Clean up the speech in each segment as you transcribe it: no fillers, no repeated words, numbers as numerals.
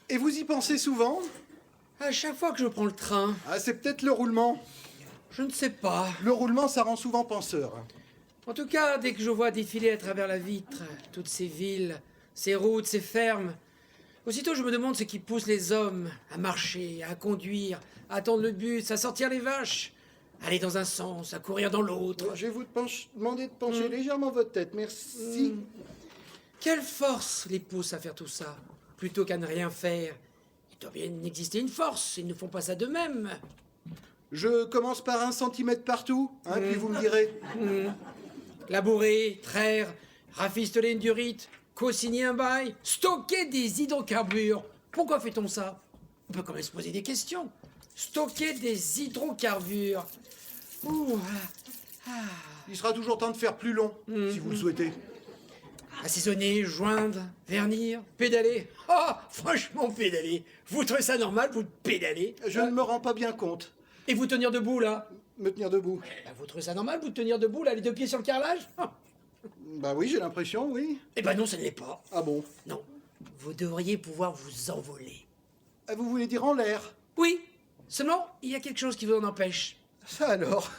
Et vous y pensez souvent? À chaque fois que je prends le train, Ah, c'est peut-être le roulement. je ne sais pas. Le roulement, ça rend souvent penseur. En tout cas, dès que je vois défiler à travers la vitre toutes ces villes, ces routes, ces fermes, aussitôt je me demande ce qui pousse les hommes à marcher, à conduire, à attendre le bus, à sortir les vaches, à aller dans un sens, à courir dans l'autre. Je vais vous demander de pencher légèrement votre tête, merci. Quelle force les pousse à faire tout ça, plutôt qu'à ne rien faire? Il doit bien exister une force, ils ne font pas ça d'eux-mêmes. Je commence par 1 centimètre partout, puis vous me direz. Labourer, traire, rafistoler une durite, co-signer un bail, stocker des hydrocarbures. Pourquoi fait-on ça? On peut quand même se poser des questions. Stocker des hydrocarbures. Ouh, Il sera toujours temps de faire plus long, si vous le souhaitez. assaisonner, joindre, vernir, pédaler. Ah, franchement, pédaler. Vous trouvez ça normal, vous pédaler? Je ne me rends pas bien compte. Et vous tenir debout, là? Me tenir debout. Bah, vous trouvez ça normal, vous tenir debout, là, les deux pieds sur le carrelage? Ah. Bah oui, j'ai l'impression, oui. Eh ben non, ça ne l'est pas. Ah bon? Non. Vous devriez pouvoir vous envoler. Ah, vous voulez dire en l'air? Oui, seulement, il y a quelque chose qui vous en empêche. Ça alors?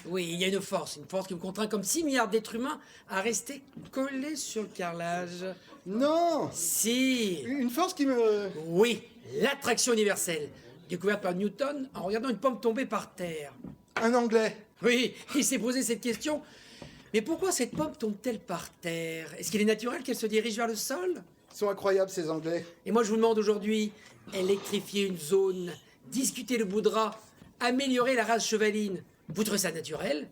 Oui, il y a une force qui vous contraint comme 6 milliards d'êtres humains à rester collés sur le carrelage. Non! Si. Une force qui me... Oui, l'attraction universelle, découverte par Newton en regardant une pomme tomber par terre. Un anglais. Oui, il s'est posé cette question. Mais pourquoi cette pomme tombe-t-elle par terre? Est-ce qu'il est naturel qu'elle se dirige vers le sol? Ils sont incroyables, ces anglais. Et moi, je vous demande aujourd'hui, électrifier une zone, discuter le bout de rat, améliorer la race chevaline. Vous trouvez ça naturel?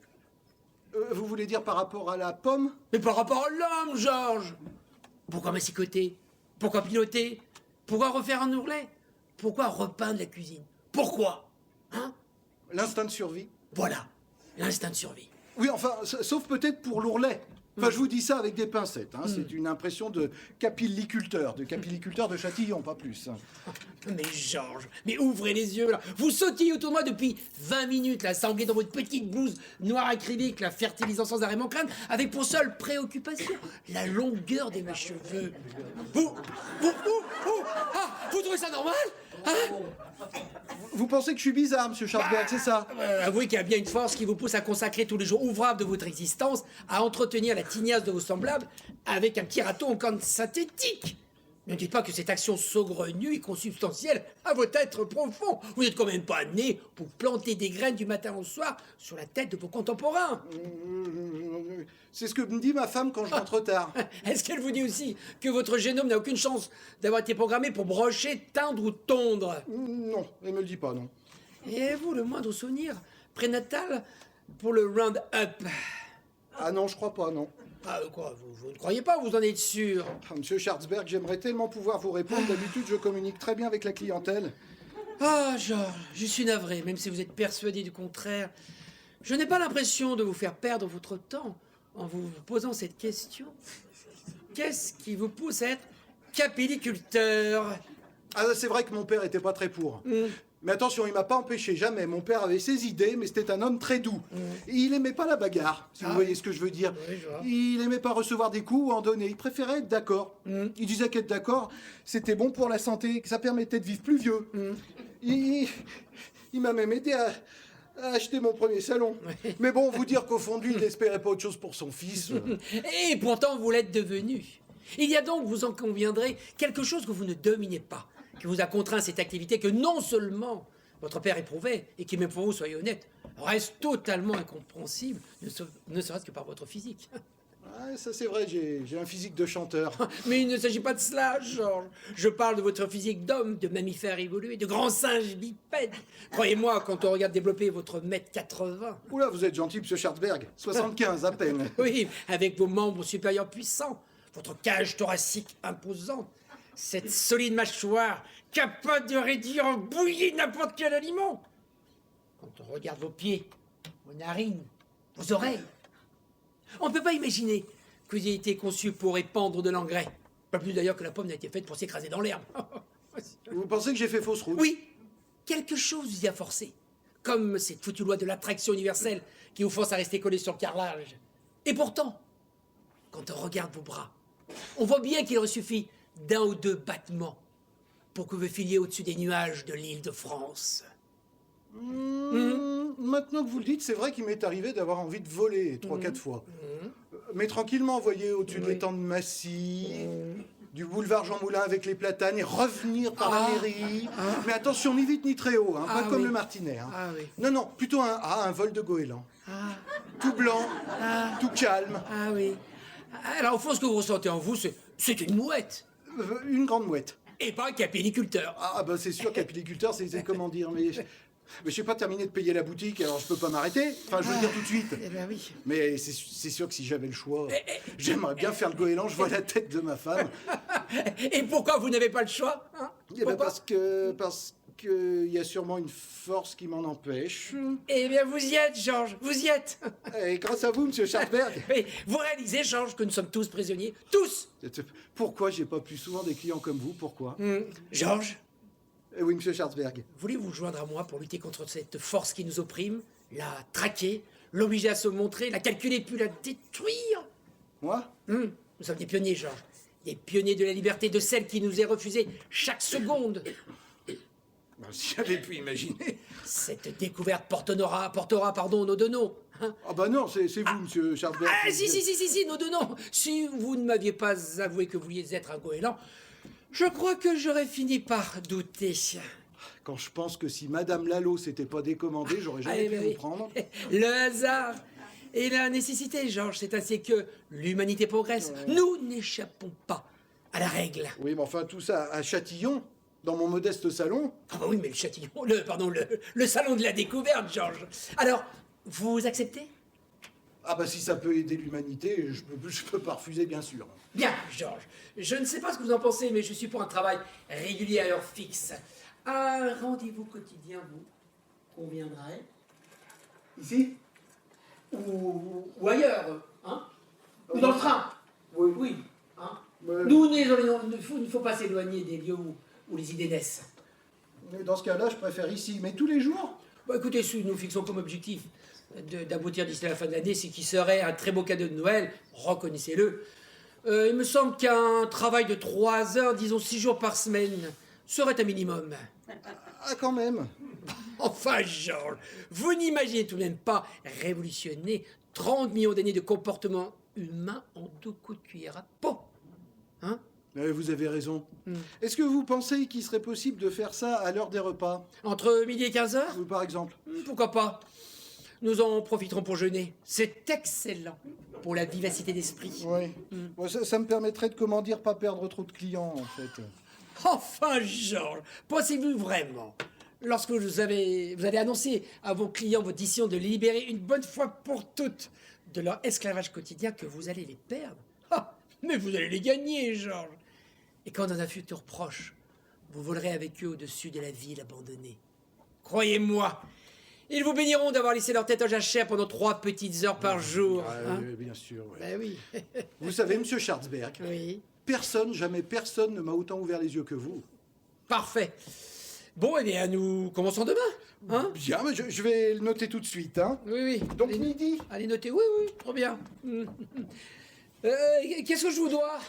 Vous voulez dire par rapport à la pomme? Mais par rapport à l'homme, Georges! Pourquoi massicoter? Pourquoi piloter? Pourquoi refaire un ourlet? Pourquoi repeindre la cuisine? Pourquoi? Hein? L'instinct de survie. Voilà, l'instinct de survie. Oui, enfin, sauf peut-être pour l'ourlet. Enfin, je vous dis ça avec des pincettes. C'est une impression de capilliculteur de Châtillon, pas plus. Mais Georges, mais ouvrez les yeux là. Vous sautillez autour de moi depuis 20 minutes là, sanglé dans votre petite blouse noire acrylique, la fertilisant sans arrêt mon crâne, avec pour seule préoccupation la longueur de mes cheveux. Vous trouvez ça normal? Hein? Vous pensez que je suis bizarre, monsieur Schwarzberg, c'est ça? Avouez qu'il y a bien une force qui vous pousse à consacrer tous les jours ouvrables de votre existence à entretenir la tignasse de vos semblables avec un petit râteau en corne synthétique. Ne dites pas que cette action saugrenue et consubstantielle à votre être profond. Vous n'êtes quand même pas né pour planter des graines du matin au soir sur la tête de vos contemporains. C'est ce que me dit ma femme quand je rentre tard. Est-ce qu'elle vous dit aussi que votre génome n'a aucune chance d'avoir été programmé pour brocher, teindre ou tondre? Non, elle me le dit pas, non. Et avez-vous le moindre souvenir prénatal pour le Round-Up? Ah non, je crois pas, non. Ah, quoi, vous ne croyez pas, vous en êtes sûr? Ah, monsieur Schwarzberg, j'aimerais tellement pouvoir vous répondre. D'habitude, je communique très bien avec la clientèle. Ah, Georges, je suis navré, même si vous êtes persuadé du contraire. Je n'ai pas l'impression de vous faire perdre votre temps en vous posant cette question. Qu'est-ce qui vous pousse à être capilliculteur? Ah, c'est vrai que mon père était pas très pour. Mais attention, il m'a pas empêché, jamais. Mon père avait ses idées, mais c'était un homme très doux. Et il aimait pas la bagarre, si vous voyez ce que je veux dire. Oui, je vois. Il aimait pas recevoir des coups ou en donner. Il préférait être d'accord. Il disait qu'être d'accord, c'était bon pour la santé, que ça permettait de vivre plus vieux. Il m'a même aidé à acheter mon premier salon. Oui. Mais bon, vous dire qu'au fond de lui, il n'espérait pas autre chose pour son fils. Et pourtant, vous l'êtes devenu. Il y a donc, vous en conviendrez, quelque chose que vous ne dominez pas, qui vous a contraint à cette activité que non seulement votre père éprouvait, et qui, même pour vous, soyez honnête, reste totalement incompréhensible, ne serait-ce que par votre physique. Ah, ça c'est vrai, j'ai un physique de chanteur. Mais il ne s'agit pas de cela, Georges. Je parle de votre physique d'homme, de mammifère évolué, de grand singe bipède. Croyez-moi, quand on regarde développer votre 1m80. Oula, vous êtes gentil, monsieur Schwarzberg. 75 à peine. Oui, avec vos membres supérieurs puissants, votre cage thoracique imposante, cette solide mâchoire capable de réduire en bouillie n'importe quel aliment. Quand on regarde vos pieds, vos narines, vos oreilles, on ne peut pas imaginer que vous ayez été conçu pour épandre de l'engrais. Pas plus d'ailleurs que la pomme n'a été faite pour s'écraser dans l'herbe. Vous pensez que j'ai fait fausse route? Oui, quelque chose vous y a forcé. Comme cette foutue loi de l'attraction universelle qui vous force à rester collé sur le carrelage. Et pourtant, quand on regarde vos bras, on voit bien qu'il aurait suffi d'un ou deux battements pour que vous filiez au-dessus des nuages de l'île de France. Maintenant que vous le dites, c'est vrai qu'il m'est arrivé d'avoir envie de voler 3-4 fois. Mais tranquillement, vous voyez, au-dessus de l'étang de Massy, du boulevard Jean Moulin avec les platanes, et revenir par la mairie. Mais attention, ni vite ni très haut, hein, pas comme le Martinet. Hein. Ah oui. Non, plutôt un vol de goéland. Tout blanc, tout calme. Ah oui. Alors, au fond, ce que vous ressentez en vous, c'est une mouette. Une grande mouette. Et pas un capilliculteur. Ah bah c'est sûr, capilliculteur, c'est comment dire, mais je n'ai pas terminé de payer la boutique, alors je peux pas m'arrêter. Enfin, je veux le dire tout de suite. Eh ben oui. Mais c'est sûr que si j'avais le choix, j'aimerais bien faire le goéland, je vois la tête de ma femme. Et pourquoi vous n'avez pas le choix, hein? Eh ben Pourquoi parce que y a sûrement une force qui m'en empêche. Eh bien, vous y êtes, Georges, vous y êtes. Et grâce à vous, monsieur Schartberg. Oui, vous réalisez, Georges, que nous sommes tous prisonniers. Tous. Pourquoi j'ai pas plus souvent des clients comme vous? Pourquoi? Georges, Oui, monsieur Schartberg. voulez-vous joindre à moi pour lutter contre cette force qui nous opprime, la traquer, l'obliger à se montrer, la calculer puis la détruire? Moi? Nous sommes des pionniers, Georges. Des pionniers de la liberté, de celle qui nous est refusée chaque seconde. Ben, si j'avais pu imaginer. Cette découverte portera nos deux noms. Hein? Ah bah non, c'est vous, monsieur Schartberg. Ah, si, nos deux noms. Si vous ne m'aviez pas avoué que vous vouliez être un goéland, je crois que j'aurais fini par douter. Quand je pense que si madame Lalo s'était pas décommandée, j'aurais jamais pu vous prendre. Le hasard et la nécessité, Georges, c'est ainsi que l'humanité progresse. Nous n'échappons pas à la règle. Oui, mais enfin, tout ça à Châtillon, dans mon modeste salon. Ah bah oui, mais le salon de la découverte, Georges. Alors, vous acceptez? Ah bah si ça peut aider l'humanité, je peux pas refuser, bien sûr. Bien, Georges. Je ne sais pas ce que vous en pensez, mais je suis pour un travail régulier à heure fixe. Un rendez-vous quotidien vous conviendrait? Ici? Ou ailleurs, hein? Ou dans le train? Oui. Hein? Ouais. Il ne faut pas s'éloigner des lieux où les idées naissent. Mais dans ce cas-là, je préfère ici. Mais tous les jours? Bah, écoutez, si nous fixons comme objectif d'aboutir d'ici la fin de l'année, ce qui serait un très beau cadeau de Noël, reconnaissez-le. Il me semble qu'un travail de 3 heures, disons 6 jours par semaine, serait un minimum. Ah, quand même. Enfin, Georges, vous n'imaginez tout de même pas révolutionner 30 millions d'années de comportement humain en 2 coups de cuillère à peau. Hein? Vous avez raison. Est-ce que vous pensez qu'il serait possible de faire ça à l'heure des repas? Entre midi et 15 heures? Ou par exemple? Pourquoi pas? Nous en profiterons pour jeûner. C'est excellent pour la vivacité d'esprit. Oui. Bon, ça me permettrait de, comment dire, pas perdre trop de clients, en fait. Enfin, Georges, pensez-vous vraiment, lorsque vous allez annoncer à vos clients votre décision de les libérer une bonne fois pour toutes de leur esclavage quotidien, que vous allez les perdre? Ah, mais vous allez les gagner, Georges. Et quand dans un futur proche, vous volerez avec eux au-dessus de la ville abandonnée, croyez-moi, ils vous béniront d'avoir laissé leur tête en jachère pendant 3 petites heures par jour. Hein? Bien sûr. Ouais. Ben oui. Vous savez, monsieur Schartberg, Oui. jamais personne ne m'a autant ouvert les yeux que vous. Parfait. Bon, eh bien, nous commençons demain. Hein? Bien, mais je vais le noter tout de suite. Hein. Oui. Donc midi. Allez noter, oui, trop bien. Qu'est-ce que je vous dois?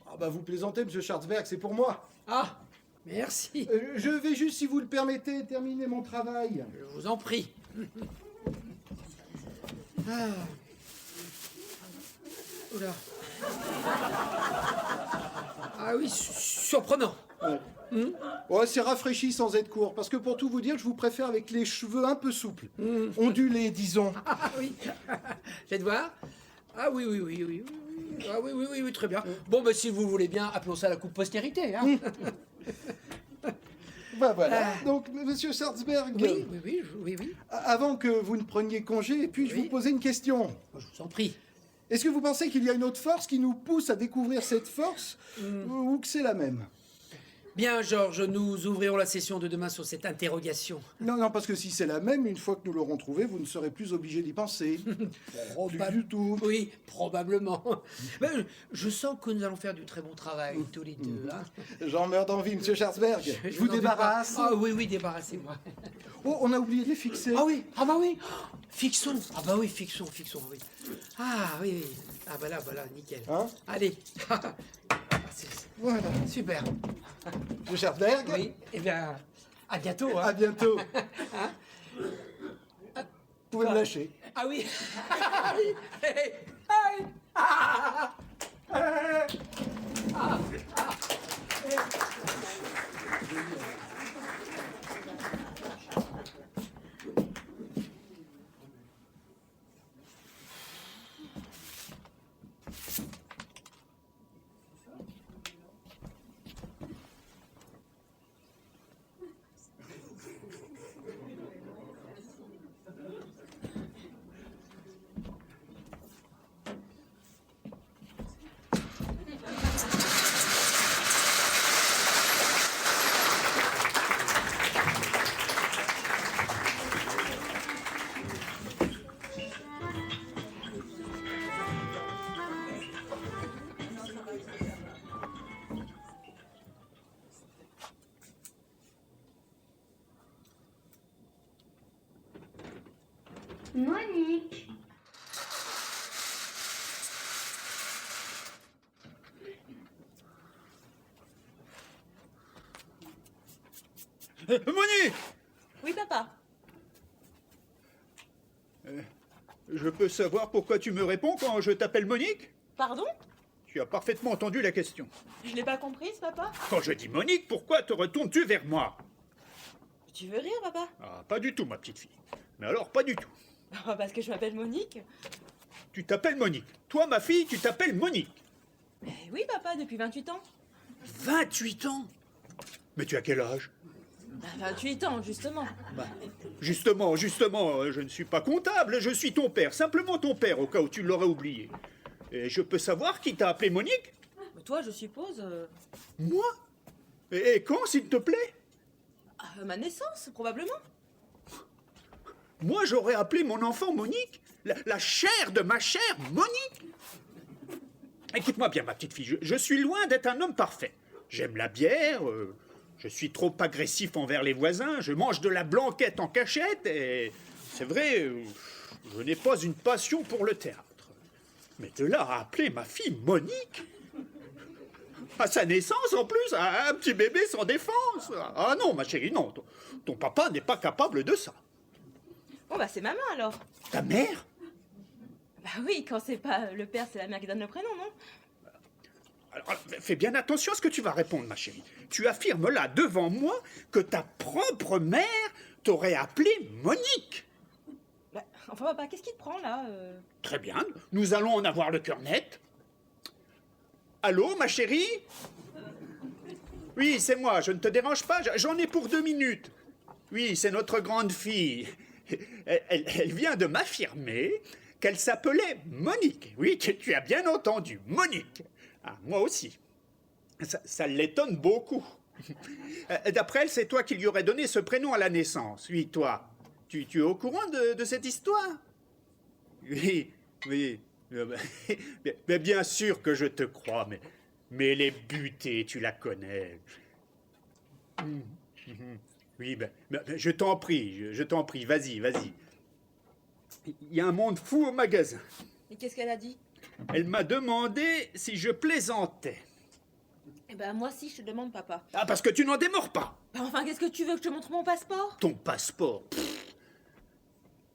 Ah bah vous plaisantez, monsieur Schartberg, c'est pour moi. Ah, merci. Je vais juste, si vous le permettez, terminer mon travail. Je vous en prie. Ah. Oula. Ah oui, surprenant. Ouais, c'est rafraîchi sans être court, parce que pour tout vous dire, je vous préfère avec les cheveux un peu souples. Ondulés, disons. Ah oui. Faites voir. Ah oui. Ah oui, très bien. Bon, ben si vous voulez bien, appelons ça la coupe postérité. Hein. Bah voilà. Donc, monsieur Schartberg. Oui. Avant que vous ne preniez congé, puis-je vous poser une question? Je vous en prie. Est-ce que vous pensez qu'il y a une autre force qui nous pousse à découvrir cette force, ou que c'est la même? Bien, Georges, nous ouvrirons la session de demain sur cette interrogation. Non, non, parce que si c'est la même, une fois que nous l'aurons trouvée, vous ne serez plus obligé d'y penser. Plus du tout. Oui, probablement. Ben, je sens que nous allons faire du très bon travail, tous les deux. Hein. J'en meurs d'envie, monsieur Schwarzberg. Je vous n'en doute débarrasse. pas. Ah oui, oui, débarrassez-moi. Oh, on a oublié de les fixer. Ah oui, ah bah oui. Fixons. Ah bah oui, fixons, oui. Ah oui, oui. Ah bah là, voilà, nickel. Hein? Allez. Voilà. Super. Monsieur Schwarzberg. Oui, eh bien, à bientôt. Hein. À bientôt. Vous pouvez me lâcher. Ah oui. Hey, hey. Ah. Monique. Monique! Oui, papa. Je peux savoir pourquoi tu me réponds quand je t'appelle Monique? Pardon? Tu as parfaitement entendu la question. Je l'ai pas comprise, papa. Quand je dis Monique, pourquoi te retournes-tu vers moi? Tu veux rire, papa? Ah, pas du tout, ma petite fille. Mais alors, pas du tout. Parce que je m'appelle Monique. Tu t'appelles Monique. Toi, ma fille, tu t'appelles Monique. Eh oui, papa, depuis 28 ans. 28 ans? Mais tu as quel âge? 28 ans, justement. Justement, je ne suis pas comptable, je suis ton père. Simplement ton père, au cas où tu l'aurais oublié. Et je peux savoir qui t'a appelé Monique? Mais toi, je suppose. Moi? Et quand, s'il te plaît? À ma naissance, probablement. Moi, j'aurais appelé mon enfant Monique? La chair de ma chair, Monique? Écoute-moi bien, ma petite fille, je suis loin d'être un homme parfait. J'aime la bière, je suis trop agressif envers les voisins, je mange de la blanquette en cachette, et c'est vrai, je n'ai pas une passion pour le théâtre. Mais de là à appeler ma fille Monique? À sa naissance, en plus, un petit bébé sans défense. Ah non, ma chérie, non, ton papa n'est pas capable de ça. Bon, bah, c'est maman alors. Ta mère? Bah oui, quand c'est pas le père, c'est la mère qui donne le prénom, non? Alors, fais bien attention à ce que tu vas répondre, ma chérie. Tu affirmes là, devant moi, que ta propre mère t'aurait appelé Monique. Bah, enfin, papa, qu'est-ce qui te prend là Très bien, nous allons en avoir le cœur net. Allô, ma chérie? Oui, c'est moi, je ne te dérange pas, j'en ai pour 2 minutes. Oui, c'est notre grande fille. Elle vient de m'affirmer qu'elle s'appelait Monique. Oui, tu as bien entendu, Monique. Ah, moi aussi. Ça l'étonne beaucoup. D'après elle, c'est toi qui lui aurais donné ce prénom à la naissance. Oui, toi. Tu es au courant de cette histoire? Oui, oui. Mais bien sûr que je te crois, mais elle est butée, tu la connais. Oui, ben, je t'en prie, vas-y. Il y a un monde fou au magasin. Et qu'est-ce qu'elle a dit? Elle m'a demandé si je plaisantais. Eh ben, moi aussi, je te demande, papa. Ah, parce que tu n'en démords pas. Bah, enfin, qu'est-ce que tu veux que je te montre mon passeport? Ton passeport. Pff.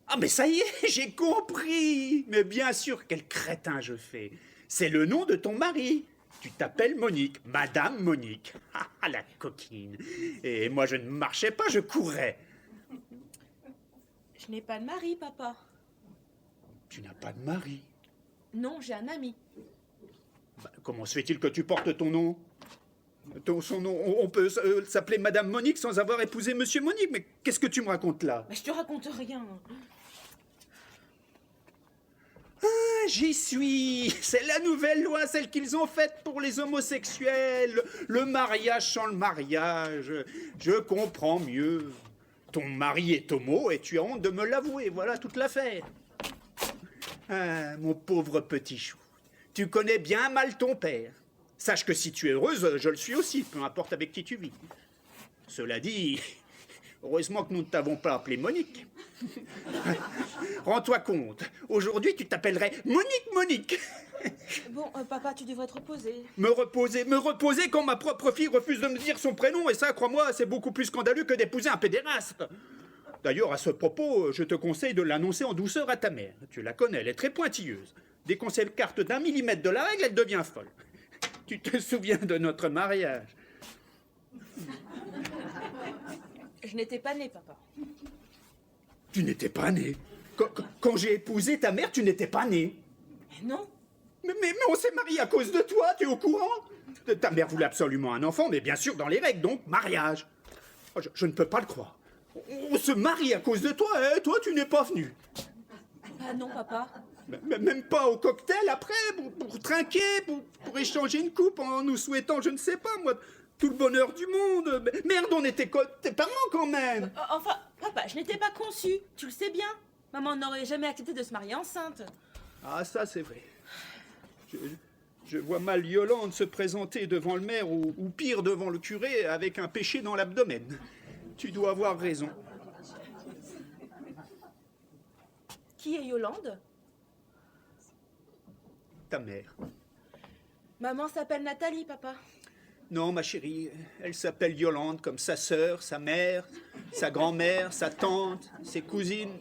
Ah, mais ça y est, j'ai compris. Mais bien sûr, quel crétin je fais. C'est le nom de ton mari. Tu t'appelles Monique, Madame Monique. Ah, la coquine. Et moi, je ne marchais pas, je courais. Je n'ai pas de mari, papa. Tu n'as pas de mari. Non, j'ai un ami. Bah, comment se fait-il que tu portes ton nom? Son nom, on peut s'appeler Madame Monique sans avoir épousé Monsieur Monique. Mais qu'est-ce que tu me racontes là? Mais je te raconte rien. Ah, j'y suis. C'est la nouvelle loi, celle qu'ils ont faite pour les homosexuels. Le mariage sans le mariage. Je comprends mieux. Ton mari est homo et tu as honte de me l'avouer. Voilà toute l'affaire. Ah, mon pauvre petit chou. Tu connais bien mal ton père. Sache que si tu es heureuse, je le suis aussi, peu importe avec qui tu vis. Cela dit, heureusement que nous ne t'avons pas appelé Monique. Rends-toi compte, aujourd'hui tu t'appellerais Monique. Bon, papa, tu devrais te reposer. Me reposer quand ma propre fille refuse de me dire son prénom, et ça, crois-moi, c'est beaucoup plus scandaleux que d'épouser un pédéraste. D'ailleurs, à ce propos, je te conseille de l'annoncer en douceur à ta mère. Tu la connais, elle est très pointilleuse. Dès qu'on s'écarte d'1 millimètre de la règle, elle devient folle. Tu te souviens de notre mariage? Je n'étais pas née, papa. Tu n'étais pas né. Quand j'ai épousé ta mère, tu n'étais pas né. Mais non. Mais on s'est mariés à cause de toi, tu es au courant? Ta mère voulait absolument un enfant, mais bien sûr dans les règles, donc mariage. Oh, je ne peux pas le croire. On se marie à cause de toi, et toi tu n'es pas venu. Ah non, papa. Même pas au cocktail après, pour trinquer, pour échanger une coupe en nous souhaitant, je ne sais pas moi, tout le bonheur du monde. Merde, on était tes parents quand même. Enfin, papa, je n'étais pas conçue. Tu le sais bien. Maman n'aurait jamais accepté de se marier enceinte. Ah, ça c'est vrai. Je vois mal Yolande se présenter devant le maire ou pire devant le curé avec un péché dans l'abdomen. Tu dois avoir raison. Qui est Yolande? Ta mère. Maman s'appelle Nathalie, papa. Non, ma chérie, elle s'appelle Yolande comme sa sœur, sa mère, sa grand-mère, sa tante, ses cousines.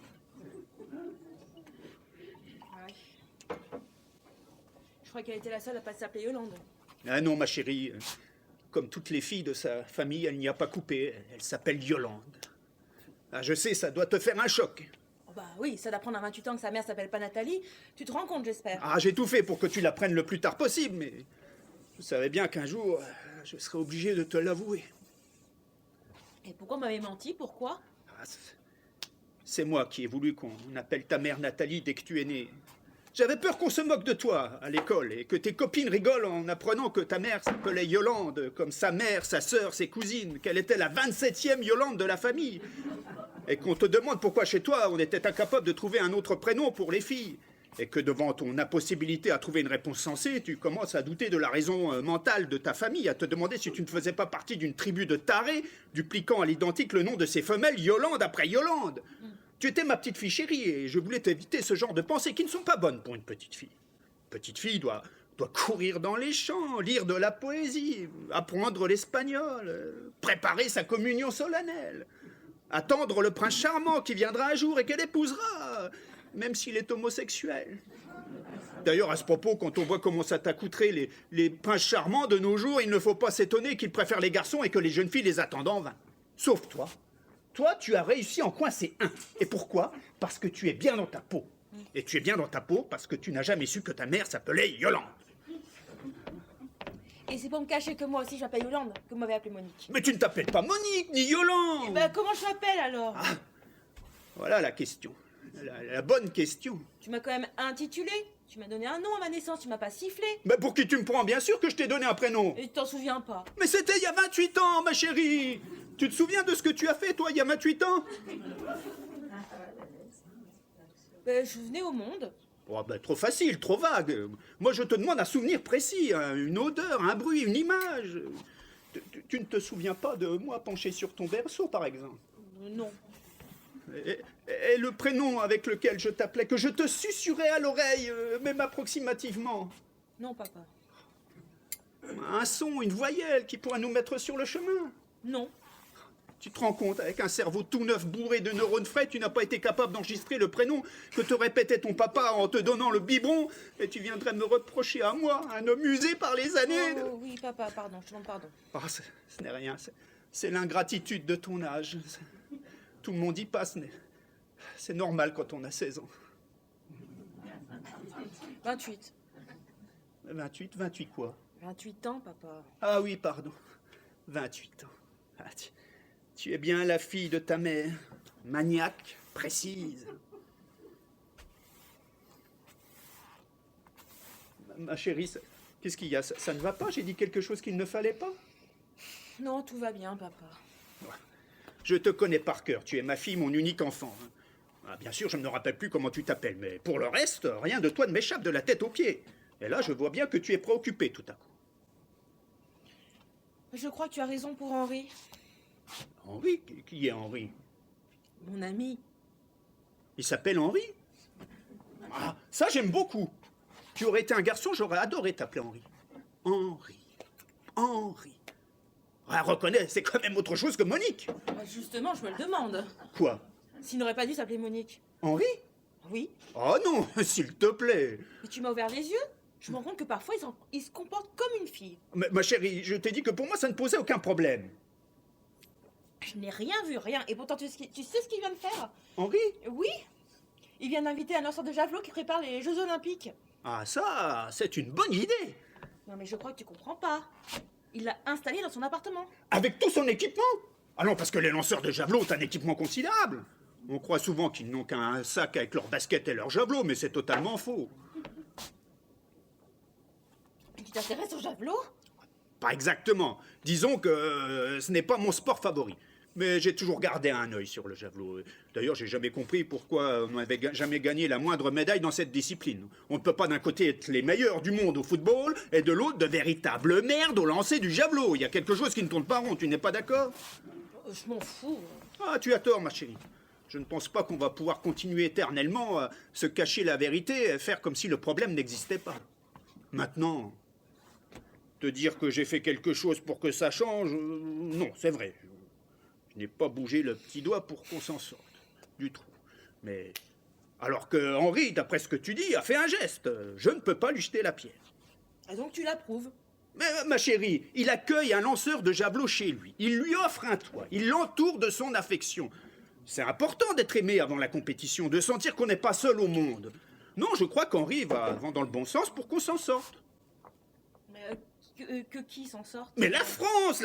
Je crois qu'elle était la seule à pas s'appeler Yolande. Ah non, ma chérie, comme toutes les filles de sa famille, elle n'y a pas coupé. Elle s'appelle Yolande. Ah, je sais, ça doit te faire un choc. Oh bah oui, ça d'apprendre à 28 ans que sa mère s'appelle pas Nathalie. Tu te rends compte, j'espère. Ah, j'ai tout fait pour que tu l'apprennes le plus tard possible, mais je savais bien qu'un jour, je serais obligé de te l'avouer. Et pourquoi on m'avait menti? Pourquoi? Ah, c'est moi qui ai voulu qu'on appelle ta mère Nathalie dès que tu es née. J'avais peur qu'on se moque de toi à l'école et que tes copines rigolent en apprenant que ta mère s'appelait Yolande, comme sa mère, sa sœur, ses cousines, qu'elle était la 27e Yolande de la famille. Et qu'on te demande pourquoi chez toi on était incapable de trouver un autre prénom pour les filles. Et que devant ton impossibilité à trouver une réponse sensée, tu commences à douter de la raison mentale de ta famille, à te demander si tu ne faisais pas partie d'une tribu de tarés, dupliquant à l'identique le nom de ces femelles Yolande après Yolande. Tu étais ma petite fille chérie et je voulais t'éviter ce genre de pensées qui ne sont pas bonnes pour une petite fille. Une petite fille doit courir dans les champs, lire de la poésie, apprendre l'espagnol, préparer sa communion solennelle, attendre le prince charmant qui viendra un jour et qu'elle épousera, même s'il est homosexuel. D'ailleurs, à ce propos, quand on voit comment ça t'a coûté les princes charmants de nos jours, il ne faut pas s'étonner qu'ils préfèrent les garçons et que les jeunes filles les attendent en vain. Sauf toi. Toi, tu as réussi à en coincer un. Et pourquoi? Parce que tu es bien dans ta peau. Et tu es bien dans ta peau parce que tu n'as jamais su que ta mère s'appelait Yolande. Et c'est pour me cacher que moi aussi je m'appelle Yolande, que vous m'avez appelée Monique. Mais tu ne t'appelles pas Monique, ni Yolande. Bah comment je m'appelle alors? Voilà la question. La bonne question. Tu m'as quand même intitulé. Tu m'as donné un nom à ma naissance, tu m'as pas sifflé. Mais pour qui tu me prends? Bien sûr que je t'ai donné un prénom. Et tu t'en souviens pas. Mais c'était il y a 28 ans, ma chérie. Tu te souviens de ce que tu as fait, toi, il y a 28 ans? Je venais au monde. Oh, trop facile, trop vague. Moi, je te demande un souvenir précis, hein, une odeur, un bruit, une image. Tu ne te souviens pas de moi penché sur ton berceau, par exemple? Non. Et le prénom avec lequel je t'appelais, que je te susurrais à l'oreille, même approximativement? Non, papa. Un son, une voyelle qui pourrait nous mettre sur le chemin? Non. Tu te rends compte, avec un cerveau tout neuf bourré de neurones frais, tu n'as pas été capable d'enregistrer le prénom que te répétait ton papa en te donnant le biberon, et tu viendrais me reprocher à moi, un homme usé par les années. Oh oui, papa, pardon, je te demande pardon. Ah, ce n'est rien, c'est l'ingratitude de ton âge. Tout le monde y passe, c'est normal quand on a 16 ans. 28. 28 quoi? 28 ans, papa. Ah oui, pardon. 28 ans. Ah, tu es bien la fille de ta mère. Maniaque, précise. Ma chérie, qu'est-ce qu'il y a? Ça ne va pas? J'ai dit quelque chose qu'il ne fallait pas? Non, tout va bien, papa. Je te connais par cœur. Tu es ma fille, mon unique enfant. Ah, bien sûr, je ne me rappelle plus comment tu t'appelles, mais pour le reste, rien de toi ne m'échappe de la tête aux pieds. Et là, je vois bien que tu es préoccupé tout à coup. Je crois que tu as raison pour Henri. Henri? Qui est Henri? Mon ami. Il s'appelle Henri? Ah, ça j'aime beaucoup. Tu aurais été un garçon, j'aurais adoré t'appeler Henri. Henri. Henri. Ah, reconnais, c'est quand même autre chose que Monique. Justement, je me le demande. Quoi? S'il n'aurait pas dû s'appeler Monique. Henri? Oui. Oh non, s'il te plaît. Mais tu m'as ouvert les yeux. Je me rends compte que parfois, il se comporte comme une fille. Mais, ma chérie, je t'ai dit que pour moi, ça ne posait aucun problème. Je n'ai rien vu, rien. Et pourtant, tu sais ce qu'il vient de faire? Henri? Oui. Il vient d'inviter un lanceur de javelot qui prépare les Jeux Olympiques. Ah ça, c'est une bonne idée. Non, mais je crois que tu comprends pas. Il l'a installé dans son appartement. Avec tout son équipement? Ah non, parce que les lanceurs de javelot ont un équipement considérable. On croit souvent qu'ils n'ont qu'un sac avec leurs baskets et leurs javelots, mais c'est totalement faux. Tu t'intéresses au javelot? Pas exactement. Disons que ce n'est pas mon sport favori. Mais j'ai toujours gardé un œil sur le javelot. D'ailleurs, j'ai jamais compris pourquoi on n'avait jamais gagné la moindre médaille dans cette discipline. On ne peut pas d'un côté être les meilleurs du monde au football et de l'autre de véritables merdes au lancer du javelot. Il y a quelque chose qui ne tourne pas rond, tu n'es pas d'accord? Je m'en fous. Ah, tu as tort, ma chérie. Je ne pense pas qu'on va pouvoir continuer éternellement à se cacher la vérité et faire comme si le problème n'existait pas. Maintenant, te dire que j'ai fait quelque chose pour que ça change, non, c'est vrai. Je n'ai pas bougé le petit doigt pour qu'on s'en sorte, du tout. Mais alors que Henri, d'après ce que tu dis, a fait un geste, je ne peux pas lui jeter la pierre. Et donc tu l'approuves? Mais ma chérie, il accueille un lanceur de javelot chez lui. Il lui offre un toit. Il l'entoure de son affection. C'est important d'être aimé avant la compétition, de sentir qu'on n'est pas seul au monde. Non, je crois qu'Henri va dans le bon sens pour qu'on s'en sorte. Mais que qui s'en sorte? Mais la France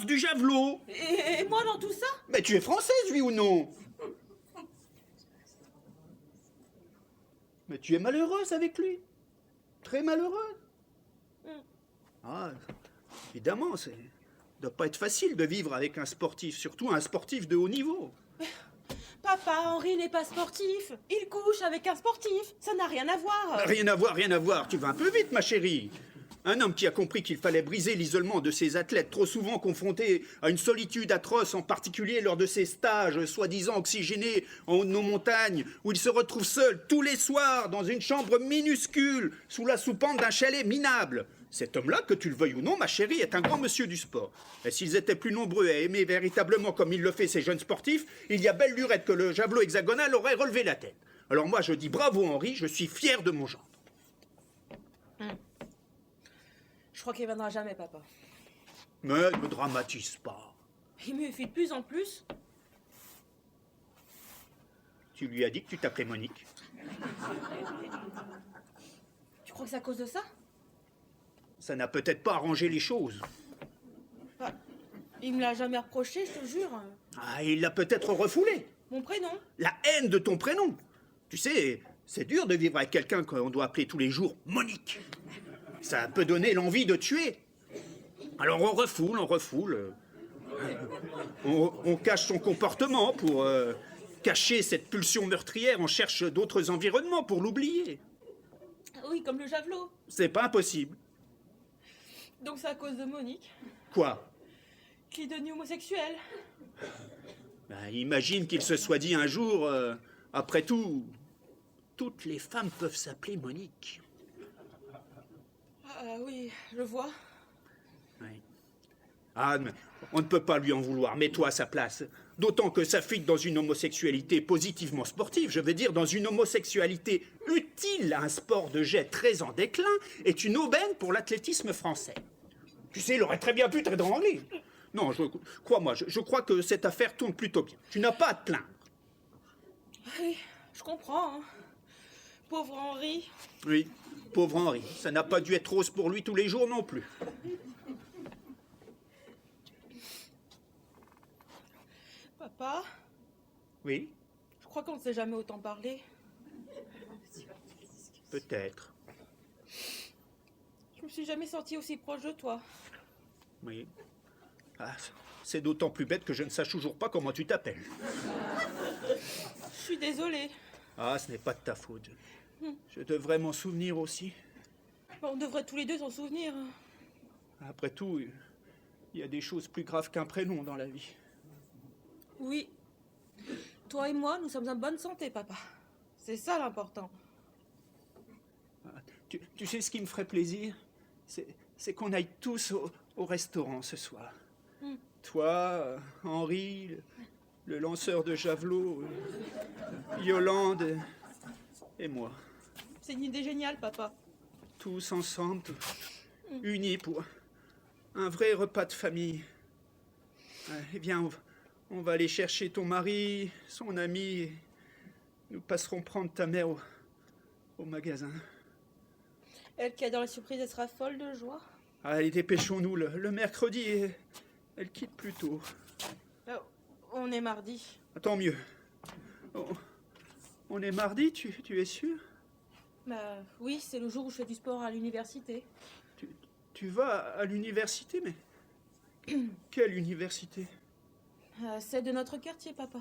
du javelot. Et moi dans tout ça? Mais tu es française, oui ou non? Mais tu es malheureuse avec lui. Très malheureuse. Ah, évidemment, ça doit pas être facile de vivre avec un sportif, surtout un sportif de haut niveau. Papa, Henri n'est pas sportif. Il couche avec un sportif. Ça n'a rien à voir. Rien à voir, rien à voir. Tu vas un peu vite, ma chérie. Un homme qui a compris qu'il fallait briser l'isolement de ses athlètes, trop souvent confrontés à une solitude atroce, en particulier lors de ses stages soi-disant oxygénés en haut de nos montagnes, où il se retrouve seul tous les soirs dans une chambre minuscule, sous la soupente d'un chalet minable. Cet homme-là, que tu le veuilles ou non, ma chérie, est un grand monsieur du sport. Et s'ils étaient plus nombreux à aimer véritablement comme il le fait ces jeunes sportifs, il y a belle lurette que le javelot hexagonal aurait relevé la tête. Alors moi, je dis bravo Henri, je suis fier de mon gendre. Je crois qu'il viendra jamais, papa. Mais ne dramatise pas. Il me fait de plus en plus. Tu lui as dit que tu t'appelais Monique. Tu crois que c'est à cause de ça? Ça n'a peut-être pas arrangé les choses. Bah, il me l'a jamais reproché, je te jure. Ah, il l'a peut-être refoulé. Mon prénom? La haine de ton prénom. Tu sais, c'est dur de vivre avec quelqu'un qu'on doit appeler tous les jours Monique. Ça peut donner l'envie de tuer. Alors on refoule. On cache son comportement pour cacher cette pulsion meurtrière. On cherche d'autres environnements pour l'oublier. Oui, comme le javelot. C'est pas impossible. Donc c'est à cause de Monique Quoi? qu'il est devenu homosexuel. Ben, imagine qu'il se soit dit un jour, après tout, toutes les femmes peuvent s'appeler Monique. Ah oui, je vois. Oui. Ah, mais on ne peut pas lui en vouloir, mets-toi à sa place. D'autant que sa fuite dans une homosexualité positivement sportive, je veux dire dans une homosexualité utile à un sport de jet très en déclin, est une aubaine pour l'athlétisme français. Tu sais, il aurait très bien pu t'étrangler. Non, crois-moi, je crois que cette affaire tourne plutôt bien. Tu n'as pas à te plaindre. Oui, je comprends. Hein. Pauvre Henri. Oui, pauvre Henri. Ça n'a pas dû être rose pour lui tous les jours non plus. Papa, Oui, je crois qu'on ne s'est jamais autant parlé. peut-être. Je me suis jamais sentie aussi proche de toi. Oui. Ah, c'est d'autant plus bête que je ne sache toujours pas comment tu t'appelles. Je suis désolée. Ah, ce n'est pas de ta faute. Je devrais m'en souvenir aussi. On devrait tous les deux s'en souvenir. Après tout, il y a des choses plus graves qu'un prénom dans la vie. Oui. Toi et moi, nous sommes en bonne santé, papa. C'est ça l'important. Ah, tu sais ce qui me ferait plaisir? C'est qu'on aille tous au restaurant ce soir. Toi, Henri, le lanceur de javelot, Yolande et moi. C'est une idée géniale, papa. Tous ensemble, unis pour un vrai repas de famille. Eh bien, on va aller chercher ton mari, son ami, et nous passerons prendre ta mère au magasin. Elle qui adore les surprises, elle sera folle de joie. Allez, dépêchons-nous, le mercredi, et elle quitte plus tôt. On est mardi. Tant mieux. On est mardi, tu es sûr? Bah oui, c'est le jour où je fais du sport à l'université. Tu vas à l'université, mais... Quelle université? C'est de notre quartier, papa.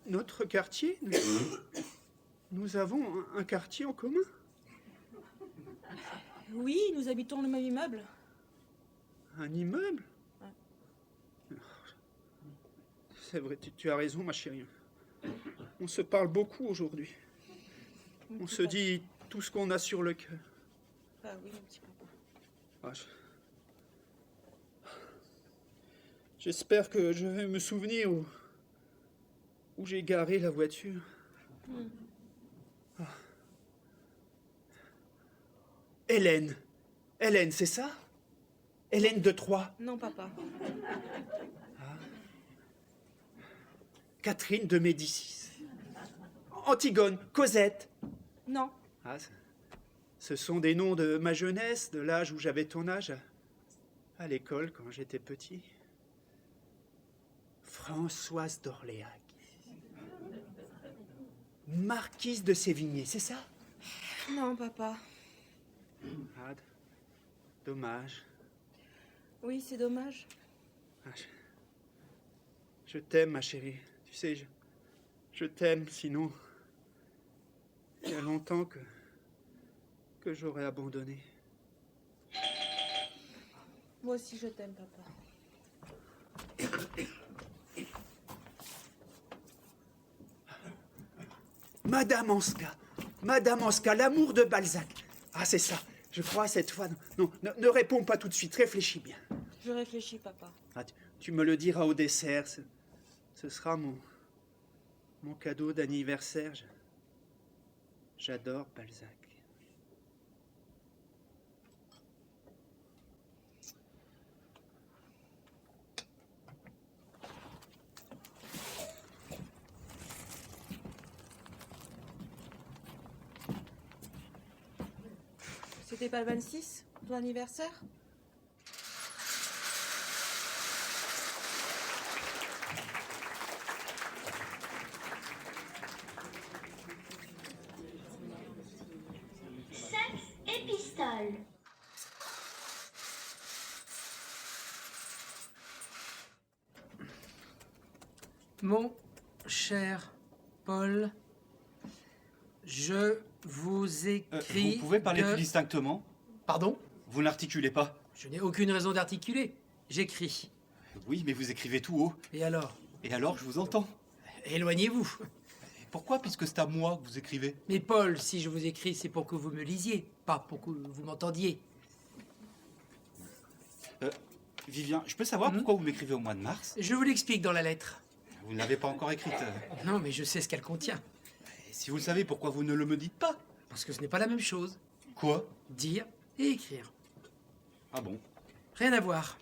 Notre quartier? Nous avons un quartier en commun? Oui, nous habitons le même immeuble. Un immeuble? C'est vrai, tu as raison, ma chérie. On se parle beaucoup aujourd'hui. On se dit tout ce qu'on a sur le cœur. Ah oui, mon petit papa. Ah, j'espère que je vais me souvenir où j'ai garé la voiture. Ah. Hélène. Hélène, c'est ça? Hélène de Troyes. Non, papa. Catherine de Médicis. Antigone, Cosette. Non. Ah, ce sont des noms de ma jeunesse, de l'âge où j'avais ton âge, à l'école quand j'étais petit. Françoise d'Orléac. Marquise de Sévigné, c'est ça? Non, papa. Ah, dommage. Oui, c'est dommage. Ah, je t'aime, ma chérie. Tu sais, je t'aime, sinon... Il y a longtemps que j'aurais abandonné. Moi aussi, je t'aime, papa. Madame Anska, l'amour de Balzac. Ah, c'est ça. Je crois cette fois. Non, ne réponds pas tout de suite. Réfléchis bien. Je réfléchis, papa. Ah, tu me le diras au dessert. Ce sera mon cadeau d'anniversaire. J'adore Balzac. C'était pas le 26, ton anniversaire? Et pistole. Mon cher Paul, je vous écris. Vous pouvez parler plus distinctement? Pardon? Vous n'articulez pas? Je n'ai aucune raison d'articuler. J'écris. Oui, mais vous écrivez tout haut. Et alors? Et alors, je vous entends. Éloignez-vous. Et pourquoi, puisque c'est à moi que vous écrivez? Mais Paul, si je vous écris, c'est pour que vous me lisiez, pas pour que vous m'entendiez. Vivien, je peux savoir pourquoi vous m'écrivez au mois de mars? Je vous l'explique dans la lettre. Vous ne l'avez pas encore écrite. Non, mais je sais ce qu'elle contient. Et si vous le savez, pourquoi vous ne le me dites pas? Parce que ce n'est pas la même chose. Quoi? Dire et écrire. Ah bon? Rien à voir.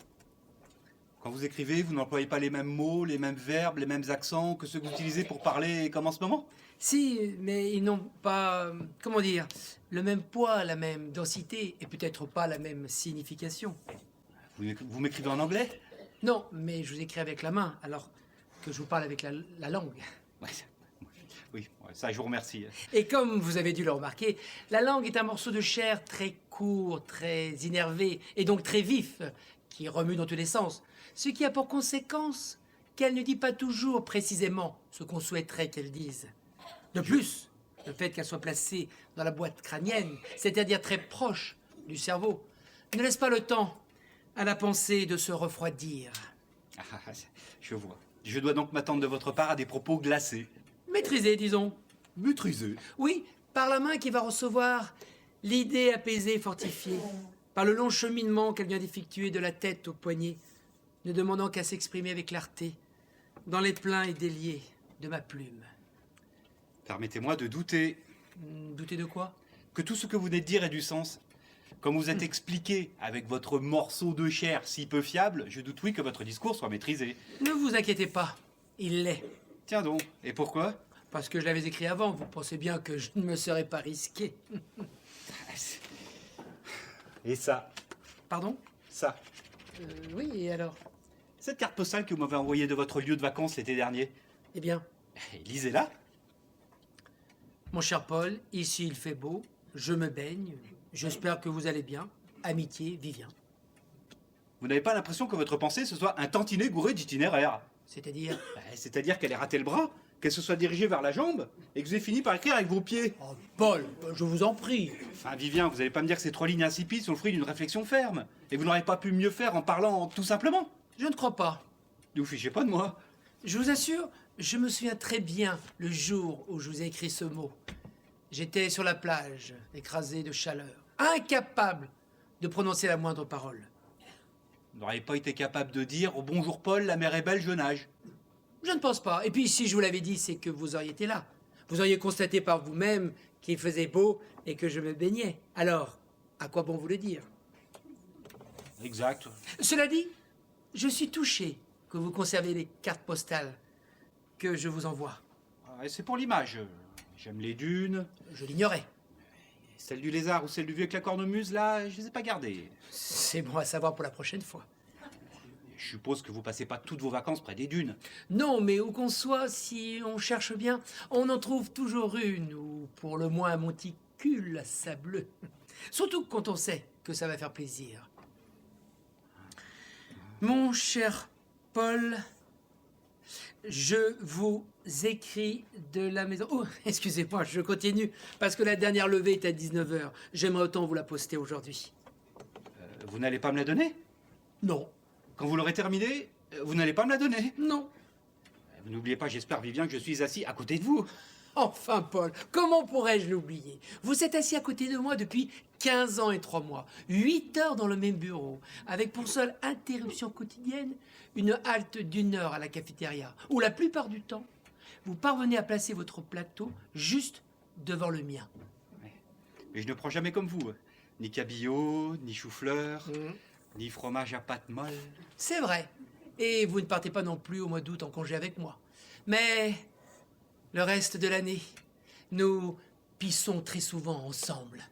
Quand vous écrivez, vous n'employez pas les mêmes mots, les mêmes verbes, les mêmes accents que ceux que vous utilisez pour parler comme en ce moment? Si, mais ils n'ont pas, comment dire, le même poids, la même densité et peut-être pas la même signification. Vous m'écrivez en anglais? Non, mais je vous écris avec la main, alors que je vous parle avec la langue. Ouais, Oui, ouais, ça, je vous remercie. Et comme vous avez dû le remarquer, la langue est un morceau de chair très court, très innervé, et donc très vif, qui remue dans tous les sens. Ce qui a pour conséquence qu'elle ne dit pas toujours précisément ce qu'on souhaiterait qu'elle dise. De plus, le fait qu'elle soit placée dans la boîte crânienne, c'est-à-dire très proche du cerveau, ne laisse pas le temps à la pensée de se refroidir. Ah, je vois. Je dois donc m'attendre de votre part à des propos glacés. Maîtrisée, disons. Maîtrisé. Oui, par la main qui va recevoir l'idée apaisée et fortifiée, par le long cheminement qu'elle vient d'effectuer de la tête au poignet, ne demandant qu'à s'exprimer avec clarté, dans les pleins et déliés de ma plume. Permettez-moi de douter Douter de quoi? que tout ce que vous venez de dire ait du sens. Comme vous êtes expliqué avec votre morceau de chair si peu fiable, je doute oui que votre discours soit maîtrisé. Ne vous inquiétez pas, il l'est. Tiens donc, et pourquoi? Parce que je l'avais écrit avant, vous pensez bien que je ne me serais pas risqué. Et ça? Pardon? Ça? Oui, et alors? Cette carte postale que vous m'avez envoyée de votre lieu de vacances l'été dernier. Eh bien, Lisez-la. mon cher Paul, ici il fait beau, je me baigne, j'espère que vous allez bien. Amitié, Vivien. Vous n'avez pas l'impression que votre pensée ce soit un tantinet gouré d'itinéraire? C'est-à-dire? C'est-à-dire qu'elle ait raté le bras, qu'elle se soit dirigée vers la jambe, et que vous ayez fini par écrire avec vos pieds. Oh, Paul, je vous en prie. Enfin, Vivien, vous n'allez pas me dire que ces 3 lignes insipides sont le fruit d'une réflexion ferme. Et vous n'auriez pas pu mieux faire en parlant tout simplement. Je ne crois pas. Ne vous fichez pas de moi. Je vous assure, je me souviens très bien le jour où je vous ai écrit ce mot. J'étais sur la plage, écrasé de chaleur, incapable de prononcer la moindre parole. Vous n'auriez pas été capable de dire « Oh, bonjour Paul, la mer est belle, je nage ». Je ne pense pas. Et puis, si je vous l'avais dit, c'est que vous auriez été là. Vous auriez constaté par vous-même qu'il faisait beau et que je me baignais. Alors, à quoi bon vous le dire? Exact. Cela dit, je suis touché que vous conservez les cartes postales que je vous envoie. Et c'est pour l'image. J'aime les dunes. Je l'ignorais. Celle du lézard ou celle du vieux avec la cornemuse, là, je les ai pas gardées. C'est bon à savoir pour la prochaine fois. Je suppose que vous passez pas toutes vos vacances près des dunes. Non, mais où qu'on soit, si on cherche bien, on en trouve toujours une, ou pour le moins un monticule sableux. Surtout quand on sait que ça va faire plaisir. Mon cher Paul, je vous écris de la maison... Oh, excusez-moi, je continue, parce que la dernière levée est à 19h. J'aimerais autant vous la poster aujourd'hui. Vous n'allez pas me la donner? Non, Quand vous l'aurez terminée, vous n'allez pas me la donner? non. Vous n'oubliez pas, j'espère, Vivien, que je suis assis à côté de vous. Enfin, Paul, comment pourrais-je l'oublier? Vous êtes assis à côté de moi depuis 15 ans et 3 mois, 8 heures dans le même bureau, avec pour seule interruption quotidienne une halte d'1 heure à la cafétéria, où la plupart du temps, vous parvenez à placer votre plateau juste devant le mien. Mais je ne prends jamais comme vous. Ni cabillaud, ni chou-fleur, ni fromage à pâte molle. C'est vrai. Et vous ne partez pas non plus au mois d'août en congé avec moi. Mais le reste de l'année, nous pissons très souvent ensemble.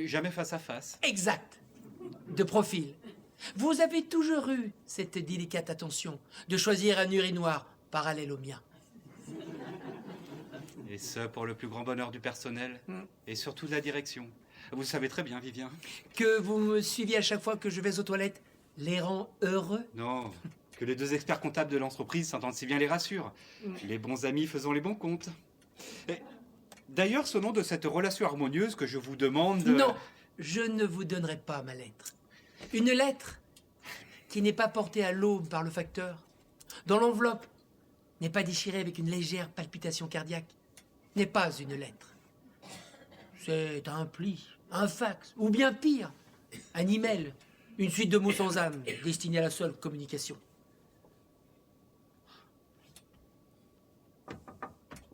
Jamais face à face. Exact. De profil. Vous avez toujours eu cette délicate attention de choisir un urinoir parallèle au mien. Et ce, pour le plus grand bonheur du personnel, et surtout de la direction. Vous le savez très bien, Vivien. Que vous me suiviez à chaque fois que je vais aux toilettes les rend heureux. Non, que les 2 experts comptables de l'entreprise s'entendent si bien les rassure. Les bons amis faisons les bons comptes. Et d'ailleurs, ce nom de cette relation harmonieuse que je vous demande... Non, je ne vous donnerai pas ma lettre. Une lettre qui n'est pas portée à l'aube par le facteur, dont l'enveloppe n'est pas déchirée avec une légère palpitation cardiaque, n'est pas une lettre. C'est un pli, un fax, ou bien pire, un email, une suite de mots sans âme destinée à la seule communication.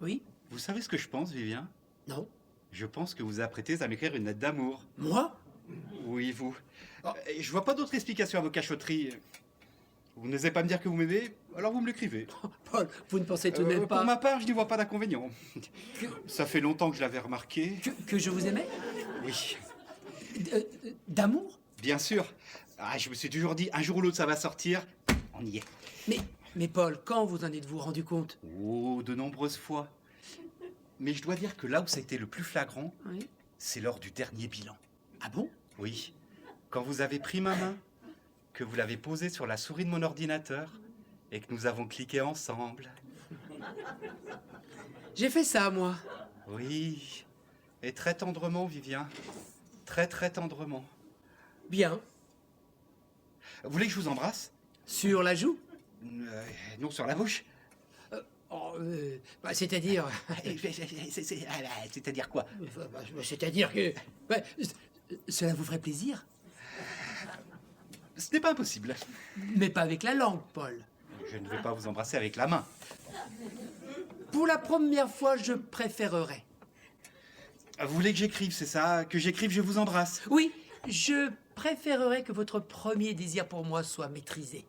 Oui? Vous savez ce que je pense, Vivien? Non? Je pense que vous vous apprêtez à m'écrire une lettre d'amour. Moi? Oui, vous. Je vois pas d'autre explication à vos cachotteries. Vous n'osez pas me dire que vous m'aimez, alors vous me l'écrivez. Paul, vous ne pensez tout de même pas Pour ma part, je n'y vois pas d'inconvénient. que, Ça fait longtemps que je l'avais remarqué. que je vous aimais? Oui, D'amour? bien sûr. Ah, je me suis toujours dit, un jour ou l'autre, ça va sortir. On y est. Mais Paul, quand vous en êtes-vous rendu compte? Oh, de nombreuses fois. Mais je dois dire que là où ça a été le plus flagrant, Oui. c'est lors du dernier bilan. Ah bon? Oui. Quand vous avez pris ma main, que vous l'avez posée sur la souris de mon ordinateur et que nous avons cliqué ensemble. J'ai fait ça, moi. Oui. Et très tendrement, Vivien. Très, très tendrement. Bien. Vous voulez que je vous embrasse? Sur la joue? Non, sur la bouche. C'est-à-dire... C'est-à-dire quoi? C'est-à-dire que... cela vous ferait plaisir? Ce n'est pas impossible. Mais pas avec la langue, Paul. Je ne vais pas vous embrasser avec la main. Pour la première fois, je préférerais. Vous voulez que j'écrive, c'est ça? Que j'écrive, je vous embrasse. Oui, je préférerais que votre premier désir pour moi soit maîtrisé.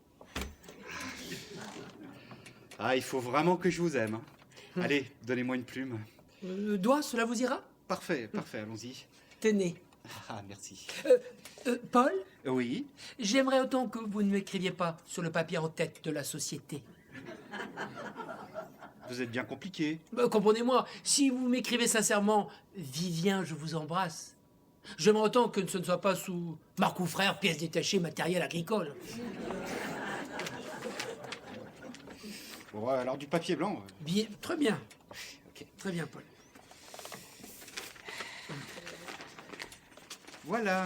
Ah, il faut vraiment que je vous aime. Hein. Allez, donnez-moi une plume. Doigt, cela vous ira? Parfait, parfait, allons-y. Tenez. Ah, merci. Paul, Oui. j'aimerais autant que vous ne m'écriviez pas sur le papier en tête de la société. Vous êtes bien compliqué. Comprenez-moi, si vous m'écrivez sincèrement « Vivien, je vous embrasse », j'aimerais autant que ce ne soit pas sous « Marc ou frère, pièces détachées, matériel agricole ». Bon, alors du papier blanc. Bien, très bien. Ok. Très bien, Paul. Voilà.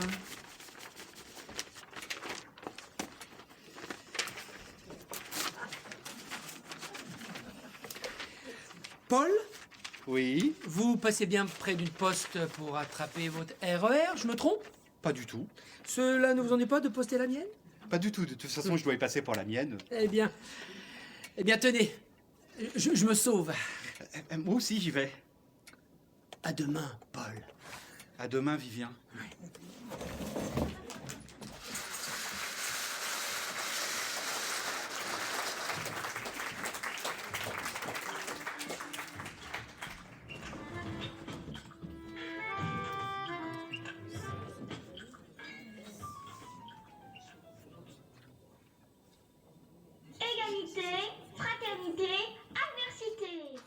Paul, Oui. vous passez bien près d'une poste pour attraper votre RER, je me trompe? Pas du tout. Cela ne vous ennuie pas de poster la mienne? Pas du tout. De toute façon, je dois y passer pour la mienne. Eh bien, tenez, je me sauve. Moi aussi, j'y vais. À demain, Paul. À demain, Vivien. Égalité, fraternité, adversité.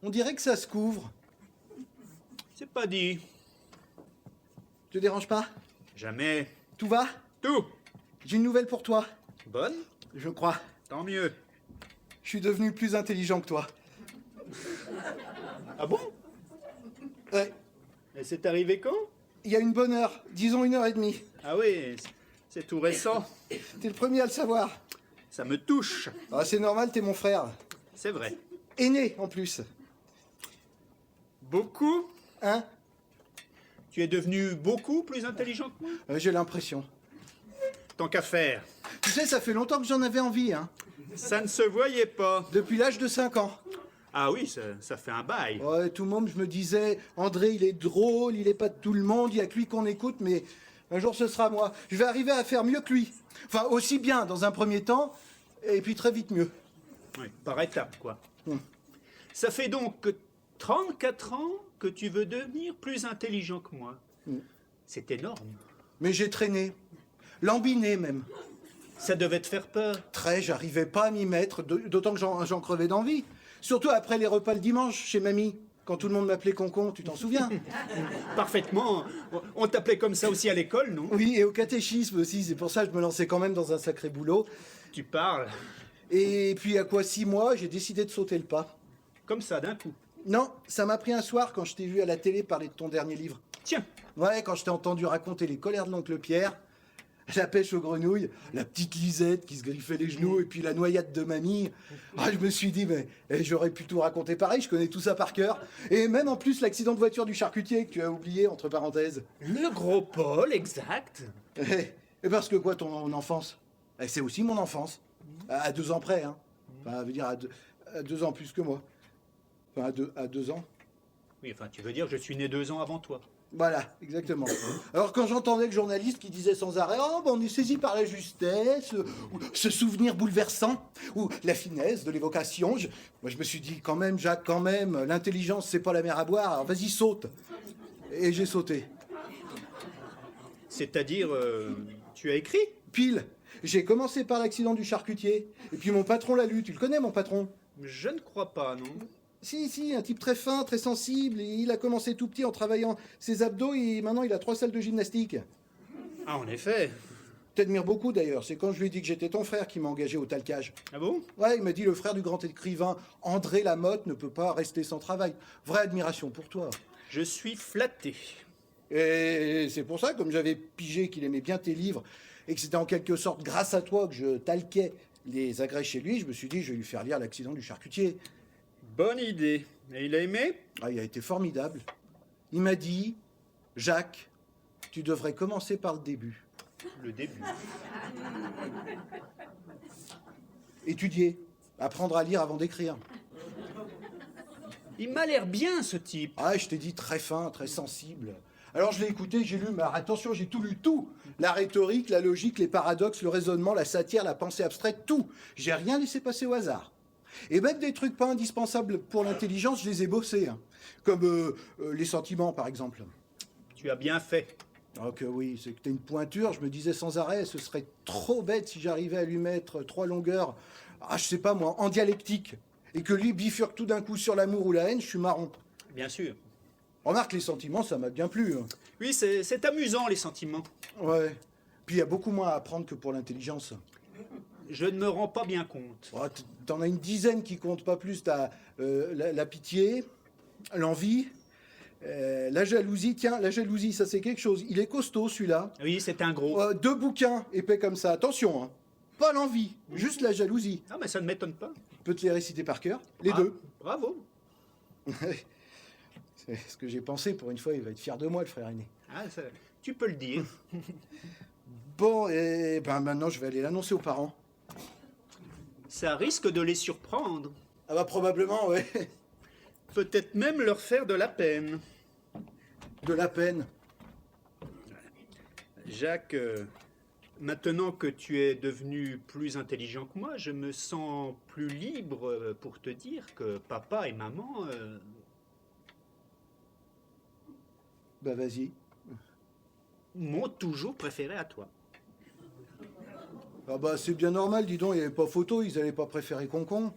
On dirait que ça se couvre. C'est pas dit. Te dérange pas? Jamais. Tout va? Tout. J'ai une nouvelle pour toi. Bonne? Je crois. Tant mieux. Je suis devenu plus intelligent que toi. Ah bon? Ouais. Et c'est arrivé quand? Il y a une bonne heure, disons 1h30. Ah oui, c'est tout récent. T'es le premier à le savoir. Ça me touche. Ah, c'est normal, t'es mon frère. C'est vrai. Aîné, en plus. Beaucoup? Hein? Tu es devenu beaucoup plus intelligent que moi? J'ai l'impression. Tant qu'à faire. Tu sais, ça fait longtemps que j'en avais envie, hein. Ça ne se voyait pas. Depuis l'âge de 5 ans. Ah oui, ça fait un bail. Ouais, tout le monde, je me disais, André, il est drôle, il est pas de tout le monde, il y a que lui qu'on écoute, mais un jour ce sera moi. Je vais arriver à faire mieux que lui. Enfin, aussi bien dans un premier temps, et puis très vite mieux. Oui, par étapes, quoi. Hmm. Ça fait donc 34 ans que tu veux devenir plus intelligent que moi. C'est énorme. Mais j'ai traîné. Lambiné même. Ça devait te faire peur. Très, j'arrivais pas à m'y mettre, d'autant que j'en crevais d'envie. Surtout après les repas le dimanche chez mamie, quand tout le monde m'appelait Concon, tu t'en souviens? Parfaitement. On t'appelait comme ça aussi à l'école, non? Oui, et au catéchisme aussi, c'est pour ça que je me lançais quand même dans un sacré boulot. Tu parles. Et puis à quoi 6 mois, j'ai décidé de sauter le pas. Comme ça, d'un coup. Non, ça m'a pris un soir quand je t'ai vu à la télé parler de ton dernier livre. Tiens, Ouais, quand je t'ai entendu raconter les colères de l'oncle Pierre, la pêche aux grenouilles, la petite Lisette qui se griffait les genoux et puis la noyade de mamie. Ah, je me suis dit, mais j'aurais pu tout raconter pareil, je connais tout ça par cœur. Et même en plus l'accident de voiture du charcutier que tu as oublié, entre parenthèses. le gros Paul, exact. Et parce que quoi, ton enfance? C'est aussi mon enfance. À 2 ans près, hein. Enfin, veut dire à 2 ans plus que moi. Enfin, à 2 ans. Oui, enfin, tu veux dire que je suis né 2 ans avant toi. Voilà, exactement. Alors quand j'entendais le journaliste qui disait sans arrêt « Oh, ben, on est saisi par la justesse », ou « ce souvenir bouleversant », ou « la finesse de l'évocation », moi je me suis dit « Quand même, Jacques, quand même, l'intelligence c'est pas la mer à boire, alors vas-y saute ». Et j'ai sauté. C'est-à-dire, tu as écrit? Pile. J'ai commencé par l'accident du charcutier, et puis mon patron l'a lu, tu le connais mon patron? Je ne crois pas, non. Si, un type très fin, très sensible, et il a commencé tout petit en travaillant ses abdos, et maintenant il a 3 salles de gymnastique. Ah, en effet. T'admires beaucoup d'ailleurs, c'est quand je lui ai dit que j'étais ton frère qui m'a engagé au talcage. Ah bon? Ouais, il m'a dit le frère du grand écrivain André Lamotte ne peut pas rester sans travail. Vraie admiration pour toi. Je suis flatté. Et c'est pour ça, comme j'avais pigé qu'il aimait bien tes livres, et que c'était en quelque sorte grâce à toi que je talquais les agrès chez lui, je me suis dit je vais lui faire lire l'accident du charcutier. Bonne idée. Et il a aimé? Ah, il a été formidable. Il m'a dit, Jacques, tu devrais commencer par le début. Le début. Étudier, apprendre à lire avant d'écrire. Il m'a l'air bien, ce type. Ah, je t'ai dit très fin, très sensible. Alors je l'ai écouté, j'ai lu, mais attention, j'ai tout lu, tout. La rhétorique, la logique, les paradoxes, le raisonnement, la satire, la pensée abstraite, tout. J'ai rien laissé passer au hasard. Et même des trucs pas indispensables pour l'intelligence, je les ai bossés. Hein. Comme les sentiments, par exemple. Tu as bien fait. Ah que oui, c'est que t'es une pointure, je me disais sans arrêt, ce serait trop bête si j'arrivais à lui mettre 3 longueurs, je sais pas moi, en dialectique, et que lui bifurque tout d'un coup sur l'amour ou la haine, je suis marron. Bien sûr. Remarque, les sentiments, ça m'a bien plu. Hein. Oui, c'est amusant, les sentiments. Ouais. Puis il y a beaucoup moins à apprendre que pour l'intelligence. Je ne me rends pas bien compte. Oh, t'en as une dizaine qui comptent pas plus. T'as la pitié, l'envie, la jalousie. Tiens, la jalousie, ça c'est quelque chose. Il est costaud celui-là. Oui, c'est un gros. 2 bouquins épais comme ça. Attention, hein. Pas l'envie, juste la jalousie. Ah, mais ça ne m'étonne pas. Je peux te les réciter par cœur, les deux. Bravo. C'est ce que j'ai pensé. Pour une fois, il va être fier de moi, le frère aîné. Ah, tu peux le dire. Bon, et ben maintenant, je vais aller l'annoncer aux parents. Ça risque de les surprendre. Ah bah probablement, ouais. Peut-être même leur faire de la peine. De la peine. Jacques, maintenant que tu es devenu plus intelligent que moi, je me sens plus libre pour te dire que papa et maman Bah vas-y. m'ont toujours préféré à toi. Ah bah c'est bien normal, dis donc, il n'y avait pas photo, ils allaient pas préférer Concon.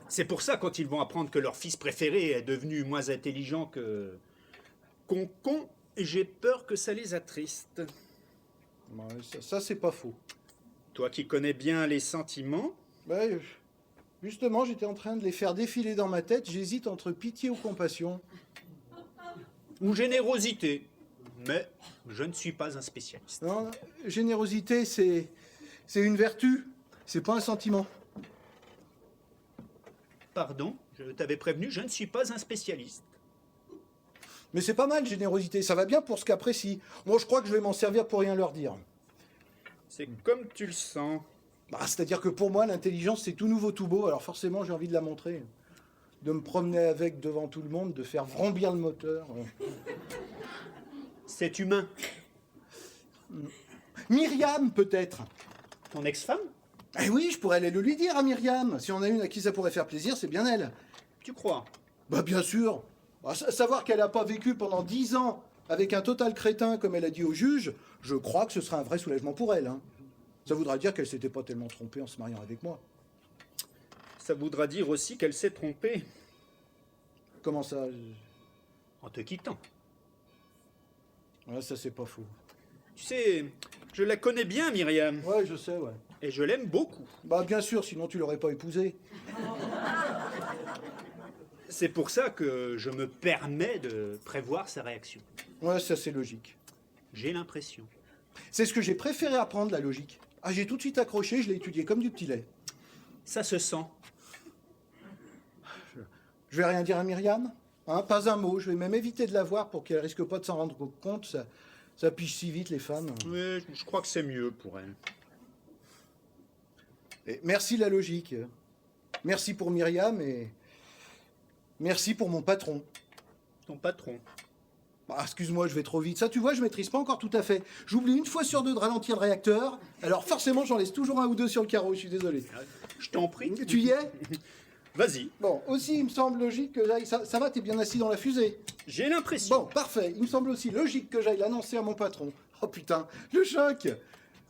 C'est pour ça, quand ils vont apprendre que leur fils préféré est devenu moins intelligent que Concon, j'ai peur que ça les attriste. Ouais, ça c'est pas faux. Toi qui connais bien les sentiments, Bah, justement, j'étais en train de les faire défiler dans ma tête, j'hésite entre pitié ou compassion. ou générosité, mais je ne suis pas un spécialiste. Non, générosité, c'est une vertu, c'est pas un sentiment. Pardon, je t'avais prévenu, je ne suis pas un spécialiste. Mais c'est pas mal, générosité, ça va bien pour ce qu'apprécie. Moi, je crois que je vais m'en servir pour rien leur dire. C'est comme tu le sens. Bah, c'est-à-dire que pour moi, l'intelligence, c'est tout nouveau, tout beau, alors forcément, j'ai envie de la montrer. De me promener avec devant tout le monde, de faire vrombir le moteur. C'est humain. Myriam, peut-être. Ton ex-femme? Eh oui, je pourrais aller le lui dire à Myriam. Si on a une à qui ça pourrait faire plaisir, c'est bien elle. Tu crois? Bah bien sûr. Bah, savoir qu'elle n'a pas vécu pendant 10 ans avec un total crétin, comme elle a dit au juge, je crois que ce sera un vrai soulagement pour elle. Hein. Ça voudra dire qu'elle s'était pas tellement trompée en se mariant avec moi. Ça voudra dire aussi qu'elle s'est trompée Comment ça en te quittant. Ouais, ça c'est pas faux. Tu sais, je la connais bien, Myriam, Ouais, je sais, ouais. et je l'aime beaucoup. Bah bien sûr, sinon tu l'aurais pas épousée. C'est pour ça que je me permets de prévoir sa réaction. Ouais, ça c'est logique. J'ai l'impression. C'est ce que j'ai préféré apprendre, la logique. Ah, j'ai tout de suite accroché, je l'ai étudié comme du petit lait. Ça se sent. Je vais rien dire à Myriam, hein, pas un mot. Je vais même éviter de la voir pour qu'elle risque pas de s'en rendre compte. Ça piche si vite, les femmes. Oui, je crois que c'est mieux pour elle. Et merci la logique. Merci pour Myriam et Merci pour mon patron. Ton patron. Ah, excuse-moi, je vais trop vite. Ça, tu vois, je maîtrise pas encore tout à fait. J'oublie une fois sur deux de ralentir le réacteur. Alors forcément, j'en laisse toujours un ou deux sur le carreau, je suis désolé. Je t'en prie. Tu y es? Vas-y. Bon, aussi, il me semble logique que j'aille... Ça va, t'es bien assis dans la fusée? J'ai l'impression. Bon, parfait. Il me semble aussi logique que j'aille l'annoncer à mon patron. Oh putain, le choc!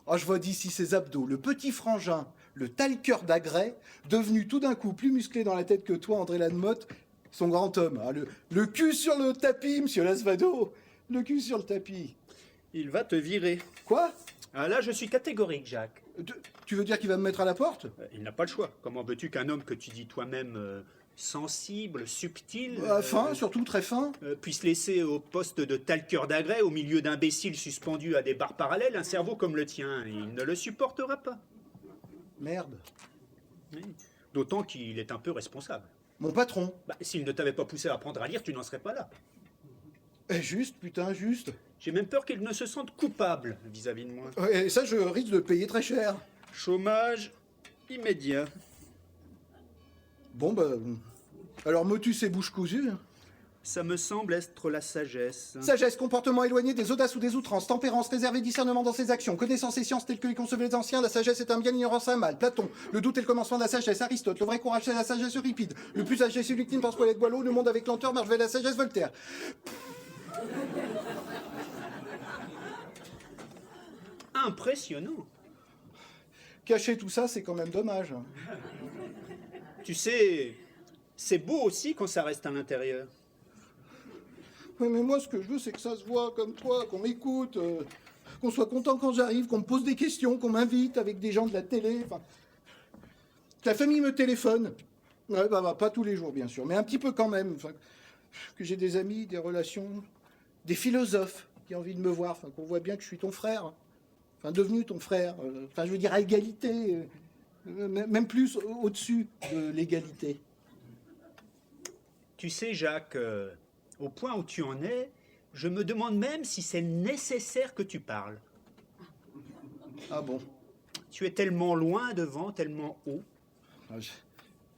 Oh, je vois d'ici ses abdos, le petit frangin, le talqueur d'agrais, devenu tout d'un coup plus musclé dans la tête que toi, André Lademotte, son grand homme. Ah, le cul sur le tapis, monsieur Lasvado. Le cul sur le tapis. Il va te virer. Quoi? Ah là, je suis catégorique, Jacques. Tu veux dire qu'il va me mettre à la porte? Il n'a pas le choix. Comment veux-tu qu'un homme que tu dis toi-même sensible, subtil, Fin, surtout très fin. puisse laisser au poste de talqueur d'agrais, au milieu d'imbéciles suspendus à des barres parallèles, un cerveau comme le tien? Il ne le supportera pas. Merde. Oui. D'autant qu'il est un peu responsable. Mon patron. Bah, s'il ne t'avait pas poussé à apprendre à lire, tu n'en serais pas là. Juste, putain, juste. J'ai même peur qu'il ne se sente coupable vis-à-vis de moi. Et ça, je risque de payer très cher. Chômage immédiat. Bon, bah... Alors, motus et bouche cousue. Ça me semble être la sagesse. Sagesse, comportement éloigné des audaces ou des outrances, tempérance, réserve et discernement dans ses actions, connaissance et sciences telles que les concevaient les anciens, la sagesse est un bien, l'ignorance un mal. Platon, le doute est le commencement de la sagesse, Aristote, le vrai courage c'est la sagesse Euripide, le plus âgé celui qui ne pense pas avec Boileau, le monde avec lenteur marche vers la sagesse Voltaire. Impressionnant. Cacher tout ça, c'est quand même dommage. Tu sais, c'est beau aussi quand ça reste à l'intérieur. Ouais, mais moi, ce que je veux, c'est que ça se voit comme toi, qu'on m'écoute, qu'on soit content quand j'arrive, qu'on me pose des questions, qu'on m'invite avec des gens de la télé, enfin... Que la famille me téléphone. Ouais, bah, pas tous les jours, bien sûr, mais un petit peu quand même. Enfin, que j'ai des amis, des relations, des philosophes qui ont envie de me voir, enfin, qu'on voit bien que je suis ton frère. Enfin, devenu ton frère. Enfin, je veux dire, à égalité. Même plus au-dessus de l'égalité. Tu sais, Jacques, au point où tu en es, je me demande même si c'est nécessaire que tu parles. Ah bon? Tu es tellement loin devant, tellement haut. Ah, je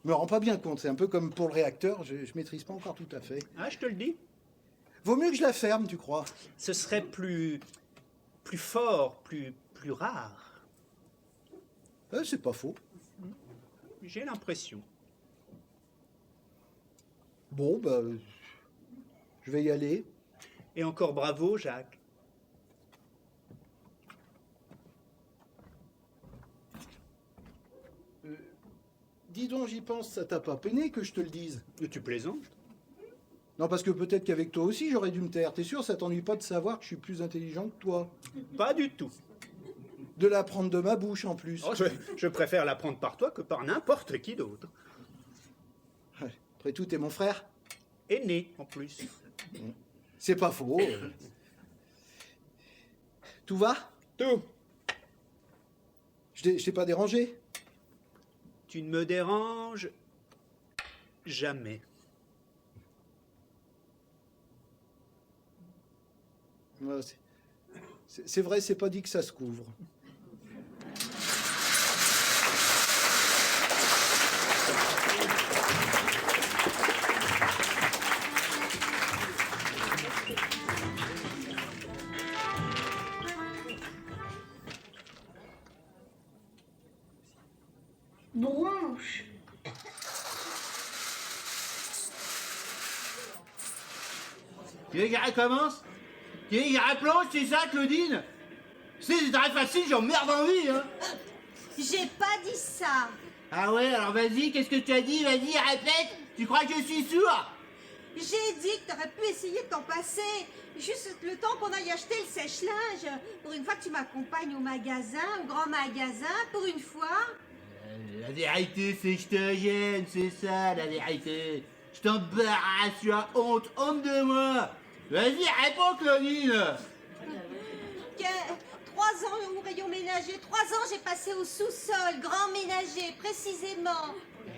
me rends pas bien compte. C'est un peu comme pour le réacteur. Je maîtrise pas encore tout à fait. Ah, je te le dis. Vaut mieux que je la ferme, tu crois? Ce serait plus fort, plus rare. C'est pas faux. J'ai l'impression. Bon, bah... je vais y aller. Et encore bravo, Jacques. Dis donc, j'y pense, ça t'a pas peiné que je te le dise? Tu plaisantes? Non, parce que peut-être qu'avec toi aussi, j'aurais dû me taire. T'es sûr, ça t'ennuie pas de savoir que je suis plus intelligent que toi? Pas du tout. De l'apprendre de ma bouche, en plus. Oh, je préfère l'apprendre par toi que par n'importe qui d'autre. Ouais, après tout, t'es mon frère. Aîné, en plus. C'est pas faux. Tout va? Tout. Je t'ai pas dérangé? Tu ne me déranges jamais. Ouais, c'est vrai, c'est pas dit que ça se couvre. Bronche. Tu veux qu'elle recommence? Tu veux qu'elle replonge, c'est ça, Claudine? C'est très facile, j'en merde en vie, hein. J'ai pas dit ça. Ah ouais, alors vas-y, qu'est-ce que tu as dit? Vas-y, répète. Tu crois que je suis sourd? J'ai dit que t'aurais pu essayer de t'en passer. Juste le temps qu'on aille acheter le sèche-linge. Pour une fois que tu m'accompagnes au magasin, au grand magasin, pour une fois. La vérité, c'est que je te gêne, c'est ça, la vérité. Je t'embarrasse, tu as honte de moi. Vas-y, réponds, Claudine. Que 3 ans au rayon ménager, 3 ans j'ai passé au sous-sol, grand ménager, précisément.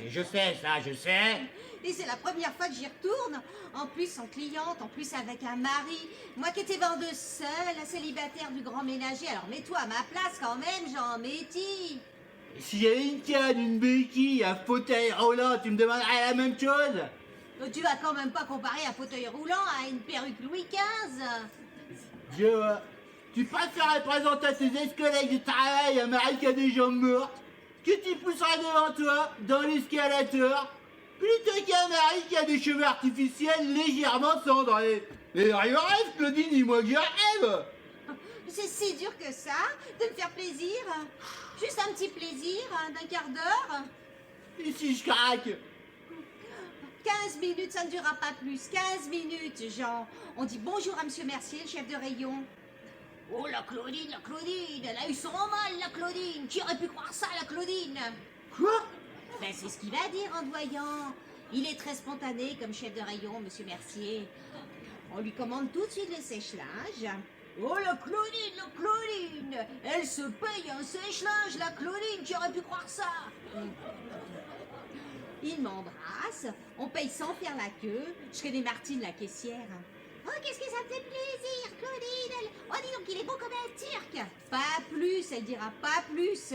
Je sais ça, je sais. Et c'est la première fois que j'y retourne. En plus en cliente, en plus avec un mari. Moi qui étais vendeuse seule, la célibataire du grand ménager. Alors mets-toi à ma place quand même, Jean Métis. S'il y avait une canne, une béquille, un fauteuil roulant, tu me demanderais la même chose? Tu vas quand même pas comparer un fauteuil roulant à une perruque Louis XV. Je vois. Tu préférerais présenter à tes ex-collègues du travail un mari qui a des jambes mortes, que tu pousseras devant toi, dans l'escalator, plutôt qu'un mari qui a des cheveux artificiels légèrement cendrés. Et rien rêve, Claudine, dis-moi que je rêve. C'est si dur que ça, de me faire plaisir. Juste un petit plaisir d'un quart d'heure. Et si je craque? 15 minutes, ça ne durera pas plus. 15 minutes, Jean. On dit bonjour à Monsieur Mercier, le chef de rayon. Oh, la Claudine, elle a eu son mal, la Claudine. Qui aurait pu croire ça, la Claudine? Quoi? Ben, c'est ce qu'il va dire en te voyant. Il est très spontané comme chef de rayon, Monsieur Mercier. On lui commande tout de suite le sèche-linge. Oh, la Claudine, elle se paye un sèche-linge, la Claudine, qui aurait pu croire ça? Il m'embrasse, on paye sans faire la queue. Je connais Martine, la caissière. Oh, qu'est-ce que ça me fait plaisir, Claudine. Oh, dis donc, il est beau comme un turc. Pas plus, elle dira pas plus.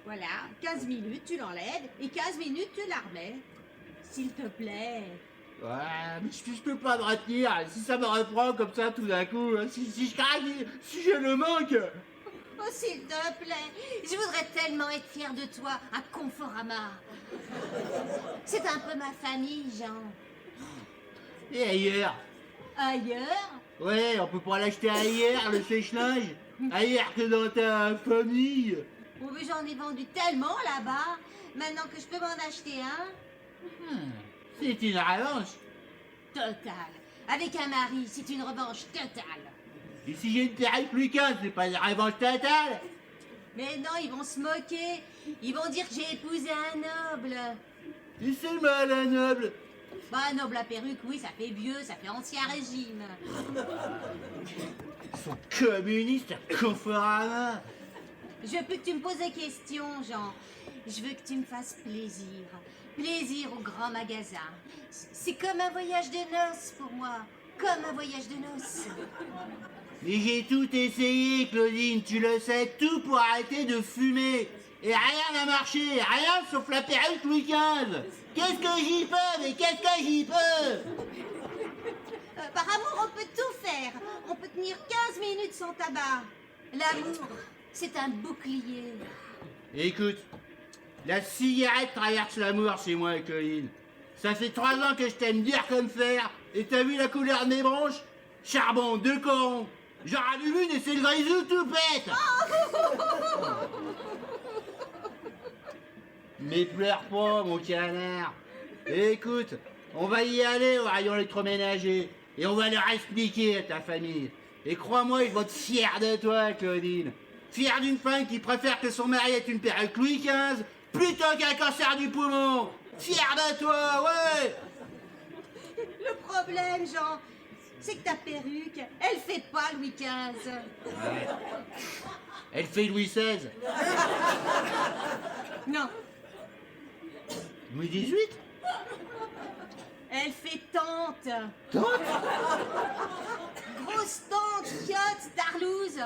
Voilà, 15 minutes, tu l'enlèves, et 15 minutes, tu la remets. S'il te plaît. Ouais, mais je peux pas me retenir. Si ça me reprend comme ça tout d'un coup, hein, si je craque, si je le manque. Oh, s'il te plaît, je voudrais tellement être fière de toi à Conforama. C'est un peu ma famille, Jean. Et ailleurs? Ailleurs? Ouais, on peut pas l'acheter ailleurs, le sèche-linge. Ailleurs que dans ta famille. Oh, mais j'en ai vendu tellement là-bas. Maintenant que je peux m'en acheter un. C'est une revanche. Total. Avec un mari, c'est une revanche totale. Et si j'ai une perruque Louis XV, c'est pas une revanche totale? Mais non, ils vont se moquer. Ils vont dire que j'ai épousé un noble. Et c'est mal, un noble. Bah, un noble à perruque, oui, ça fait vieux, ça fait ancien régime. Ils sont communistes à Conforama. Je veux plus que tu me poses des questions, Jean. Je veux que tu me fasses plaisir. Plaisir au grand magasin. C'est comme un voyage de noces pour moi. Comme un voyage de noces. Mais j'ai tout essayé, Claudine, tu le sais, tout pour arrêter de fumer. Et rien n'a marché, rien sauf la perruque Louis XV. Qu'est-ce que j'y peux, mais qu'est-ce que j'y peux? Par amour, on peut tout faire. On peut tenir 15 minutes sans tabac. L'amour, c'est un bouclier. Écoute, la cigarette traverse l'amour chez moi, Claudine. Ça fait 3 ans que je t'aime dire comme fer, et t'as vu la couleur de mes bronches? Charbon, 2 corons. J'en rallume une et c'est le grisou tout pète. Mais pleure pas, mon canard. Écoute, on va y aller au rayon électroménager, et on va leur expliquer à ta famille. Et crois-moi, ils vont être fiers de toi, Claudine. Fiers d'une femme qui préfère que son mari ait une perruque Louis XV plutôt qu'un cancer du poumon. Fiers de toi, ouais. Le problème, Jean, c'est que ta perruque, elle fait pas Louis XV. Elle fait Louis XVI. Non, Louis XVIII. elle fait tante. Tante? Grosse tante, fiotte, tarlouse.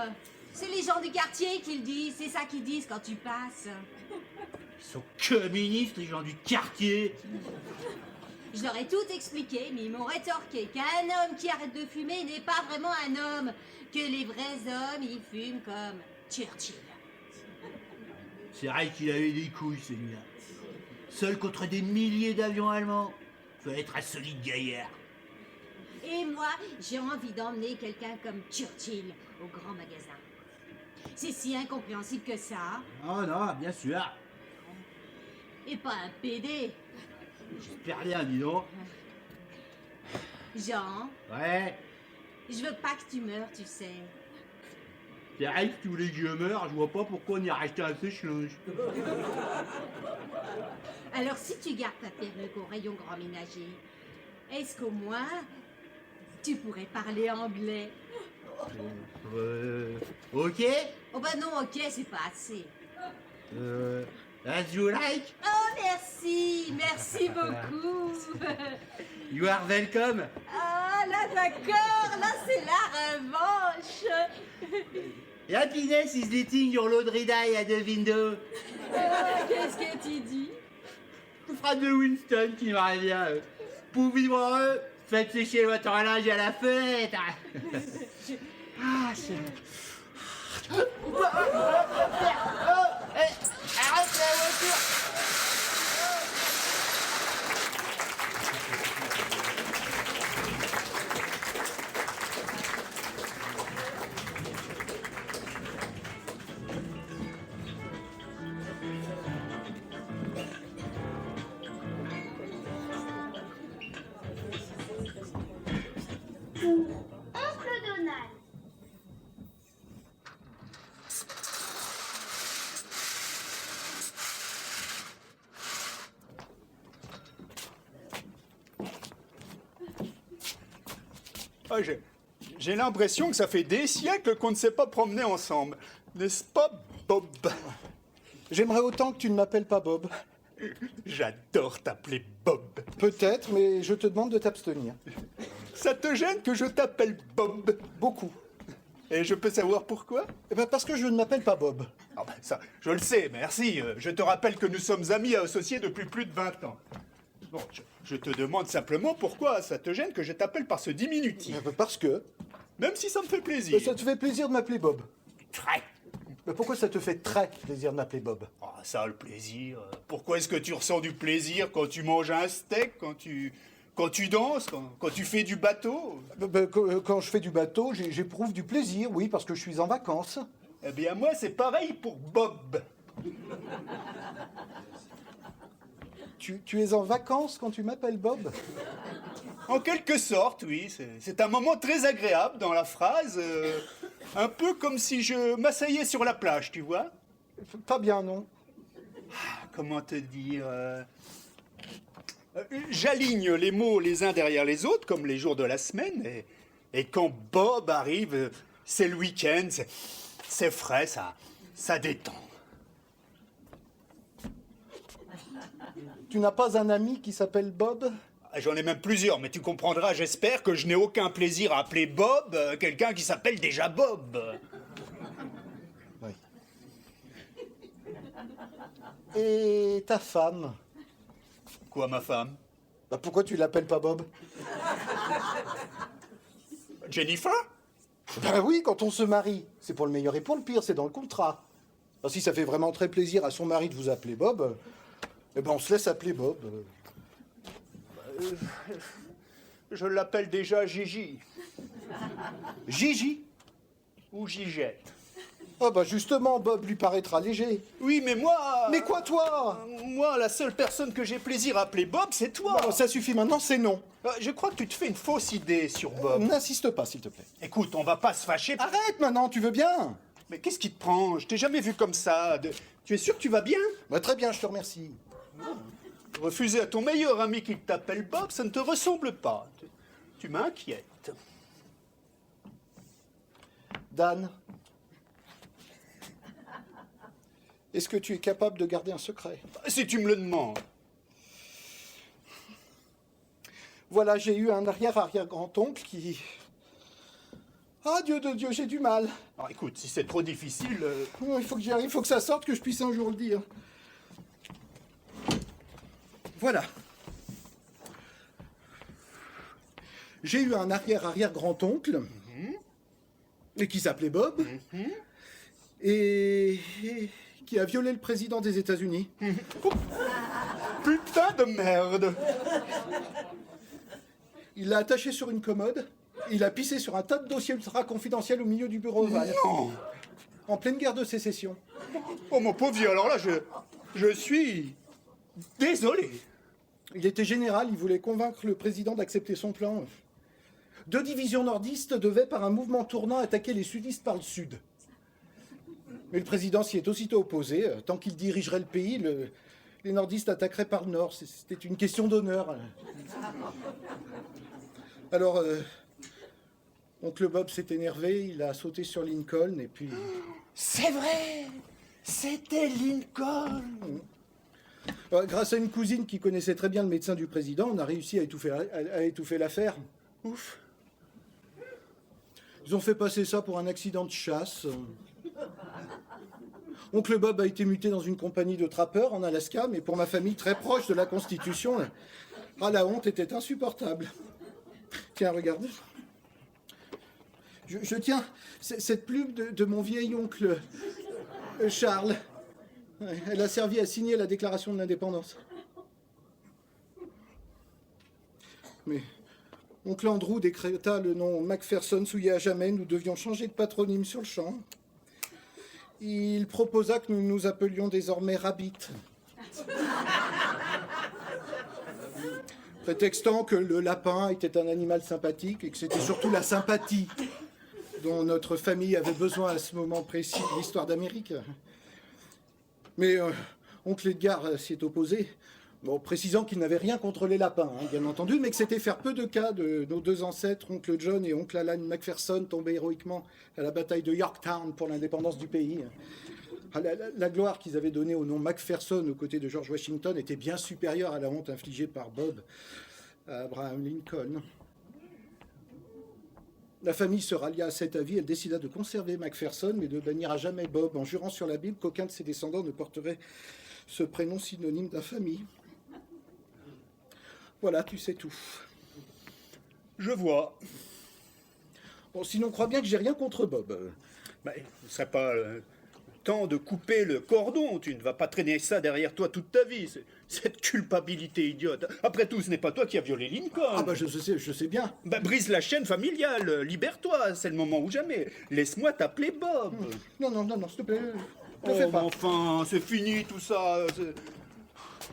C'est les gens du quartier qui le disent, c'est ça qu'ils disent quand tu passes. Ils sont communistes, les gens du quartier. Je leur ai tout expliqué, mais ils m'ont rétorqué qu'un homme qui arrête de fumer n'est pas vraiment un homme, que les vrais hommes, ils fument comme Churchill. C'est vrai qu'il avait des couilles, celui-là. Seul contre des milliers d'avions allemands. Faut être un solide gaillard. Et moi, j'ai envie d'emmener quelqu'un comme Churchill au grand magasin. C'est si incompréhensible que ça. Oh non, bien sûr. Et pas un PD. J'espère rien, dis donc. Jean, Ouais. je veux pas que tu meurs, tu sais. C'est vrai que si tu voulais que je meure, je vois pas pourquoi on irait acheter un sèche-linge. Alors si tu gardes ta perruque au rayon grand ménager, est-ce qu'au moins tu pourrais parler anglais? Ok. Oh bah non, ok, c'est pas assez. As you like? Oh merci, merci beaucoup. You are welcome. Ah là d'accord, là c'est la revanche. Happiness is letting your laundry dye at the window. Qu'est-ce que tu dis? phrase de Winston qui me revient. Pour vivre heureux, faites sécher votre linge à la fête. Ah, c'est... Arrête la voiture. Oncle Donald. Ah, j'ai l'impression que ça fait des siècles qu'on ne s'est pas promener ensemble. N'est-ce pas, Bob? J'aimerais autant que tu ne m'appelles pas Bob. J'adore t'appeler Bob. Peut-être, mais je te demande de t'abstenir. Ça te gêne que je t'appelle Bob? Beaucoup. Et je peux savoir pourquoi? Eh ben parce que je ne m'appelle pas Bob. Ah ben ça, je le sais, merci. Je te rappelle que nous sommes amis et associés depuis plus de 20 ans. Bon, je te demande simplement pourquoi ça te gêne que je t'appelle par ce diminutif. Eh ben parce que Même si ça me fait plaisir. ça te fait plaisir de m'appeler Bob. Très. Mais pourquoi ça te fait très plaisir de m'appeler Bob? Ah, ça, le plaisir. Pourquoi est-ce que tu ressens du plaisir quand tu manges un steak, quand tu danses, quand tu fais du bateau? Quand je fais du bateau, j'éprouve du plaisir, oui, parce que je suis en vacances. Eh bien, moi, c'est pareil pour Bob. Tu es en vacances quand tu m'appelles Bob? En quelque sorte, oui. C'est un moment très agréable dans la phrase. Un peu comme si je m'asseyais sur la plage, tu vois? Pas bien, non. Comment te dire J'aligne les mots les uns derrière les autres, comme les jours de la semaine. Et quand Bob arrive, c'est le week-end, c'est frais, ça détend. Tu n'as pas un ami qui s'appelle Bob? J'en ai même plusieurs, mais tu comprendras, j'espère, que je n'ai aucun plaisir à appeler Bob quelqu'un qui s'appelle déjà Bob. Oui. Et ta femme? Quoi, ma femme? Bah pourquoi tu l'appelles pas Bob? Jennifer? Ben oui, quand on se marie, c'est pour le meilleur et pour le pire, c'est dans le contrat. Alors, si ça fait vraiment très plaisir à son mari de vous appeler Bob, eh ben on se laisse appeler Bob. Je l'appelle déjà Gigi. Gigi? Ou Gigette. Ah bah justement, Bob lui paraîtra léger. Oui, mais moi... Mais quoi, toi? Moi, la seule personne que j'ai plaisir à appeler Bob, c'est toi. Bon, ça suffit maintenant, c'est non. Je crois que tu te fais une fausse idée sur Bob. N'insiste pas, s'il te plaît. Écoute, on va pas se fâcher. Arrête maintenant, tu veux bien? Mais qu'est-ce qui te prend? Je t'ai jamais vu comme ça. Tu es sûr que tu vas bien? Bah, très bien, je te remercie. Refuser à ton meilleur ami qui t'appelle Bob, ça ne te ressemble pas. Tu m'inquiètes. Dan, est-ce que tu es capable de garder un secret? Si tu me le demandes. Voilà, j'ai eu un arrière-arrière-grand-oncle qui... Ah, Dieu de Dieu, j'ai du mal. Alors écoute, si c'est trop difficile... Il faut que j'y arrive, il faut que ça sorte, que je puisse un jour le dire. Voilà. J'ai eu un arrière-arrière-grand-oncle, et qui s'appelait Bob, et qui a violé le président des États-Unis. Putain de merde! Il l'a attaché sur une commode, et il a pissé sur un tas de dossiers ultra confidentiels au milieu du bureau ovale. Non! En pleine guerre de sécession. Oh mon pauvre vieux, alors là, je suis... désolé. Il était général, il voulait convaincre le président d'accepter son plan. 2 divisions nordistes devaient, par un mouvement tournant, attaquer les sudistes par le sud. Mais le président s'y est aussitôt opposé. Tant qu'il dirigerait le pays, les nordistes attaqueraient par le nord. C'était une question d'honneur. Alors, oncle Bob s'est énervé, il a sauté sur Lincoln, et puis... C'est vrai! C'était Lincoln! Grâce à une cousine qui connaissait très bien le médecin du président, on a réussi à étouffer l'affaire. Ouf! Ils ont fait passer ça pour un accident de chasse. Oncle Bob a été muté dans une compagnie de trappeurs en Alaska, mais pour ma famille très proche de la Constitution, la honte était insupportable. Tiens, regarde. Je tiens cette plume de mon vieil oncle Charles. Ouais, elle a servi à signer la déclaration de l'indépendance. Mais oncle Andrew décréta le nom Macpherson souillé à jamais. Nous devions changer de patronyme sur le champ. Il proposa que nous nous appelions désormais Rabbit. Prétextant que le lapin était un animal sympathique et que c'était surtout la sympathie dont notre famille avait besoin à ce moment précis de l'histoire d'Amérique. Mais oncle Edgar s'y est opposé, précisant qu'il n'avait rien contre les lapins, bien entendu, mais que c'était faire peu de cas de nos deux ancêtres, oncle John et oncle Alan Macpherson, tombés héroïquement à la bataille de Yorktown pour l'indépendance du pays. La gloire qu'ils avaient donnée au nom Macpherson aux côtés de George Washington était bien supérieure à la honte infligée par Bob à Abraham Lincoln. La famille se rallia à cet avis. Elle décida de conserver Macpherson, mais de bannir à jamais Bob, en jurant sur la Bible qu'aucun de ses descendants ne porterait ce prénom synonyme d'infamie. Voilà, tu sais tout. Je vois. Bon, sinon, crois bien que j'ai rien contre Bob. Ben, ce ne serait pas temps de couper le cordon. Tu ne vas pas traîner ça derrière toi toute ta vie. Cette culpabilité idiote. Après tout, ce n'est pas toi qui as violé Lincoln. Ah bah je sais bien. Bah, brise la chaîne familiale. Libère-toi. C'est le moment ou jamais. Laisse-moi t'appeler Bob. Non, s'il te plaît. Ne Oh, fais mais pas. enfin, c'est fini tout ça.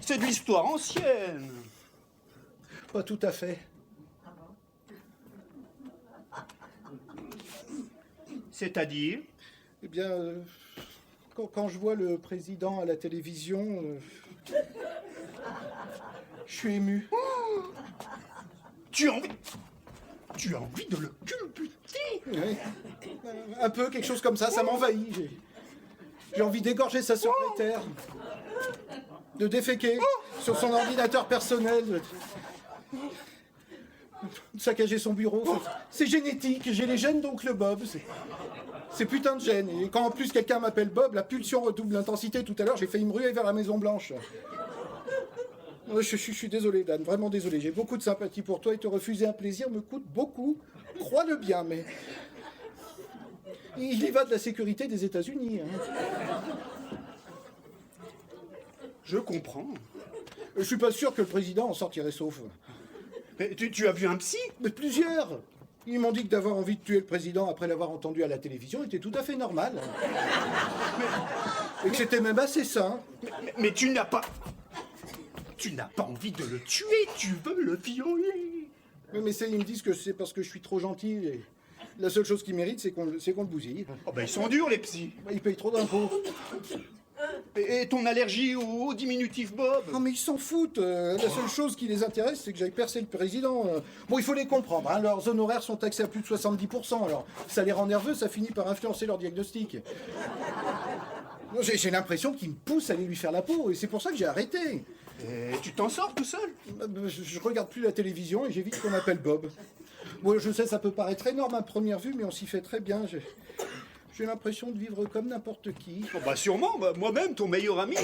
C'est de l'histoire ancienne. Pas tout à fait. C'est-à-dire? Eh bien, quand je vois le président à la télévision, je suis ému. Tu as envie de le culbuter? Ouais. Un peu, quelque chose comme ça m'envahit. J'ai envie d'égorger sa secrétaire, de déféquer sur son ordinateur personnel, de saccager son bureau. C'est génétique, j'ai les gènes d'oncle Bob. C'est putain de gène. Et quand en plus quelqu'un m'appelle Bob, la pulsion redouble l'intensité. Tout à l'heure, j'ai failli me ruer vers la Maison Blanche. Je suis désolé, Dan, vraiment désolé. J'ai beaucoup de sympathie pour toi et te refuser un plaisir me coûte beaucoup. Crois-le bien, mais il y va de la sécurité des États-Unis. Je comprends. Je suis pas sûr que le président en sortirait sauf. Mais tu as vu un psy? Mais plusieurs. Ils m'ont dit que d'avoir envie de tuer le président après l'avoir entendu à la télévision était tout à fait normal. Et que c'était même assez sain. Mais tu n'as pas... Tu n'as pas envie de le tuer, tu veux le violer. Mais ils me disent que c'est parce que je suis trop gentil. Et la seule chose qu'ils méritent, c'est qu'on le bousille. Oh ben ils sont durs les psys. Ils payent trop d'impôts. Et ton allergie au diminutif Bob? Non mais ils s'en foutent. La seule chose qui les intéresse, c'est que j'aille percer le président. Bon, il faut les comprendre. Leurs honoraires sont taxés à plus de 70%. Alors, ça les rend nerveux, ça finit par influencer leur diagnostic. J'ai l'impression qu'ils me poussent à aller lui faire la peau. Et c'est pour ça que j'ai arrêté. Et tu t'en sors tout seul? Je regarde plus la télévision et j'évite qu'on m'appelle Bob. Bon, je sais, ça peut paraître énorme à première vue, mais on s'y fait très bien. J'ai l'impression de vivre comme n'importe qui. Oh bah sûrement, moi-même, ton meilleur ami,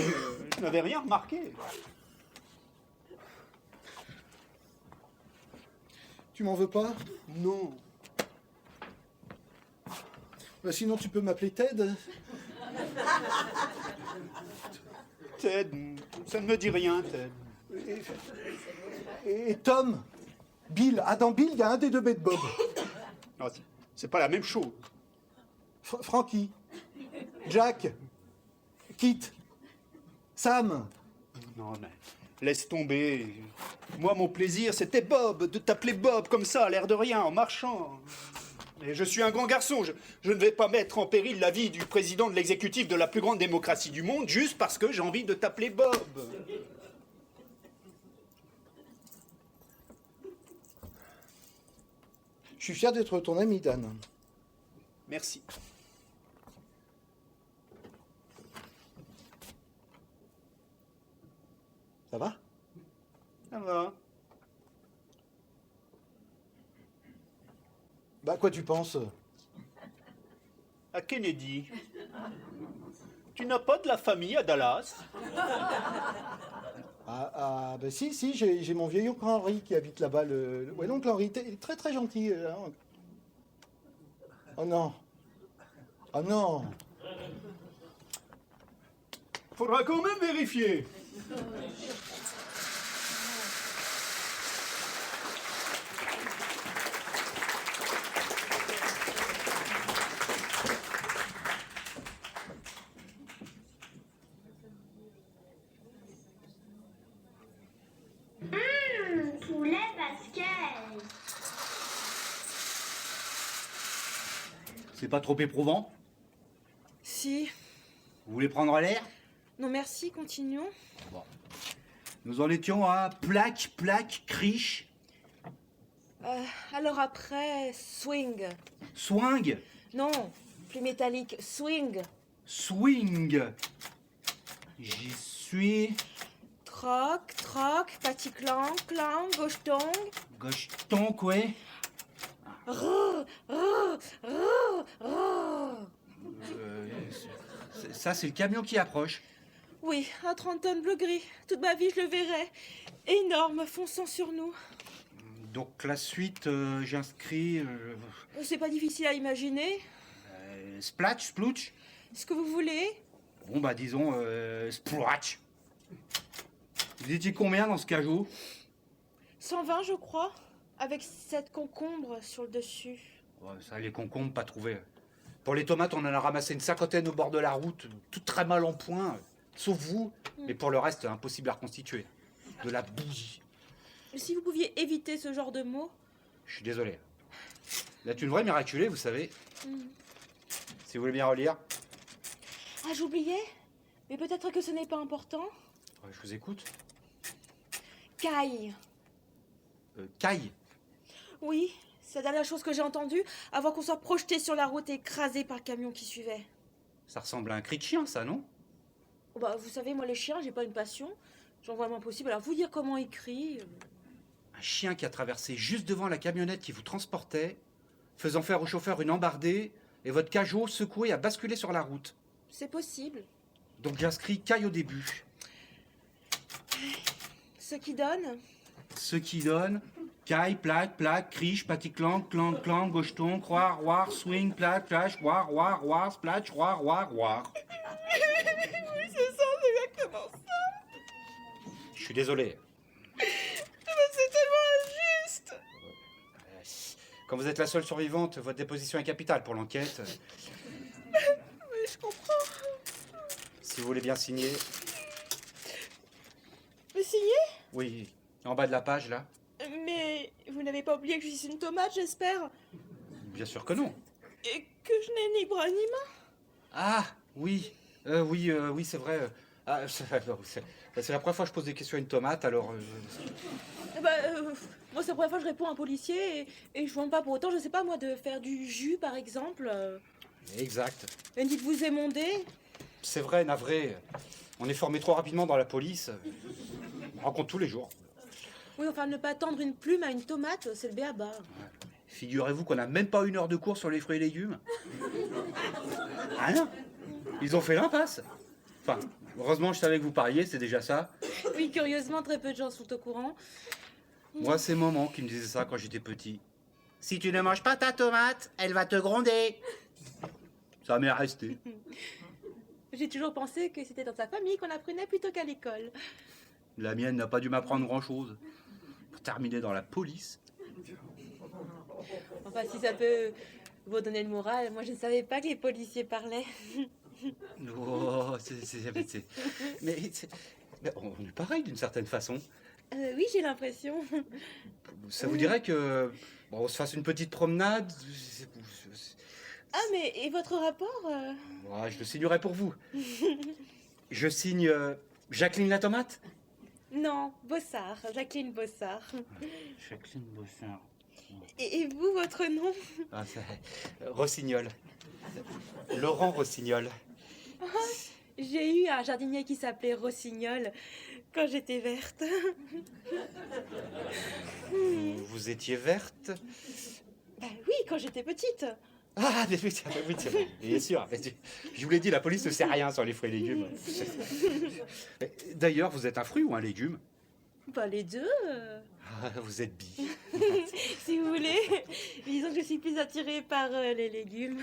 je n'avais rien remarqué. Tu m'en veux pas? Non. Bah, sinon, tu peux m'appeler Ted. Ted, ça ne me dit rien, Ted. Et Tom, Bill. Dans Bill, il y a un des deux bêtes de Bob. Non, c'est pas la même chose. Frankie, Jack, Kit, Sam. Non, mais laisse tomber. Moi, mon plaisir, c'était Bob, de t'appeler Bob comme ça, à l'air de rien, en marchant. Et je suis un grand garçon. Je ne vais pas mettre en péril la vie du président de l'exécutif de la plus grande démocratie du monde juste parce que j'ai envie de t'appeler Bob. Je suis fier d'être ton ami, Dan. Merci. Ça va? Ça va. Bah, quoi tu penses? À Kennedy. Tu n'as pas de la famille à Dallas? Ben si, j'ai mon vieil oncle Henri qui habite là-bas. Ouais, l'oncle Henri, il est très très gentil. Hein. Oh non. Oh non. Faudra quand même vérifier. Poulet Pascal. C'est pas trop éprouvant? Si. Vous voulez prendre l'air? Non merci, continuons. Nous en étions à plaque, criche, Alors après, swing. swing, Non, plus métallique, swing. swing. J'y suis. Troc, petit clang, gauche tong. Gauche tonk, ouais. Ça, c'est le camion qui approche. Oui, un 30 tonnes bleu-gris. Toute ma vie, je le verrai. Énorme, fonçant sur nous. Donc la suite, j'inscris C'est pas difficile à imaginer. splatch, splouch. Ce que vous voulez. Bon, bah disons splatch. Vous étiez combien dans ce cajot? 120, je crois. Avec cette concombre sur le dessus. Ouais, ça, les concombres, pas trouvé. Pour les tomates, on en a ramassé une cinquantaine au bord de la route, toutes très mal en point, sauf vous. Mais pour le reste, impossible à reconstituer. De la bougie. Si vous pouviez éviter ce genre de mots. Je suis désolé. Là, tu devrais miraculer, vous savez. Si vous voulez bien relire. Ah, j'oubliais. Mais peut-être que ce n'est pas important. Ouais, je vous écoute. Caille. Caille. Oui, c'est la dernière chose que j'ai entendue avant qu'on soit projeté sur la route et écrasé par le camion qui suivait. Ça ressemble à un cri de chien, ça, non? Oh bah, vous savez, moi les chiens, j'ai pas une passion. J'en vois le moins possible. Alors vous dire comment il crie. Un chien qui a traversé juste devant la camionnette qui vous transportait, faisant faire au chauffeur une embardée, et votre cajot secoué a basculé sur la route. C'est possible. Donc j'inscris caille au début. Ce qui donne. Ce qui donne caille, plaque, criche, petit clang, gaucheton, croire, roire, swing, plaque, flash, roire, splatch, roire. Oui, c'est ça, c'est exactement ça. Je suis désolé. C'est tellement injuste. Quand vous êtes la seule survivante, votre déposition est capitale pour l'enquête. Mais je comprends. Si vous voulez bien signer. Mais signer? Oui, en bas de la page, là. Mais vous n'avez pas oublié que je suis une tomate, j'espère. Bien sûr que non. Et que je n'ai ni bras ni main. Ah, oui. Oui, c'est vrai. C'est la première fois que je pose des questions à une tomate, alors... Moi, c'est la première fois que je réponds à un policier et je ne pas pour autant, je sais pas moi, de faire du jus par exemple. Exact. Et dites-vous émondé. C'est vrai, navré. On est formé trop rapidement dans la police. On rencontre tous les jours. Oui, enfin, ne pas tendre une plume à une tomate, c'est le béaba. Figurez-vous qu'on n'a même pas une heure de cours sur les fruits et légumes. Ah non. Ils ont fait l'impasse. Enfin, heureusement, je savais que vous parliez, c'est déjà ça. Oui, curieusement, très peu de gens sont au courant. Moi, c'est maman qui me disait ça quand j'étais petit. Si tu ne manges pas ta tomate, elle va te gronder. Ça m'est resté. J'ai toujours pensé que c'était dans sa famille qu'on apprenait plutôt qu'à l'école. La mienne n'a pas dû m'apprendre grand-chose. Pour terminer dans la police. Enfin, si ça peut vous donner le moral, moi je ne savais pas que les policiers parlaient. Oh, mais on est pareil d'une certaine façon. Oui, j'ai l'impression. Ça vous dirait que on se fasse une petite promenade? Ah, mais et votre rapport Ouais, je le signerai pour vous. Je signe Jacqueline la tomate? Non, Bossard, Jacqueline Bossard. Jacqueline Bossard. Et vous, votre nom? Ah, Rossignol. Laurent Rossignol. J'ai eu un jardinier qui s'appelait Rossignol quand j'étais verte. Vous étiez verte? Bah oui, quand j'étais petite. Ah, oui, c'est vrai. Bien sûr. Je vous l'ai dit, la police ne sait rien sur les fruits et légumes. D'ailleurs, vous êtes un fruit ou un légume? Bah les deux, Ah, vous êtes bi. si vous voulez. Disons que je suis plus attirée par les légumes.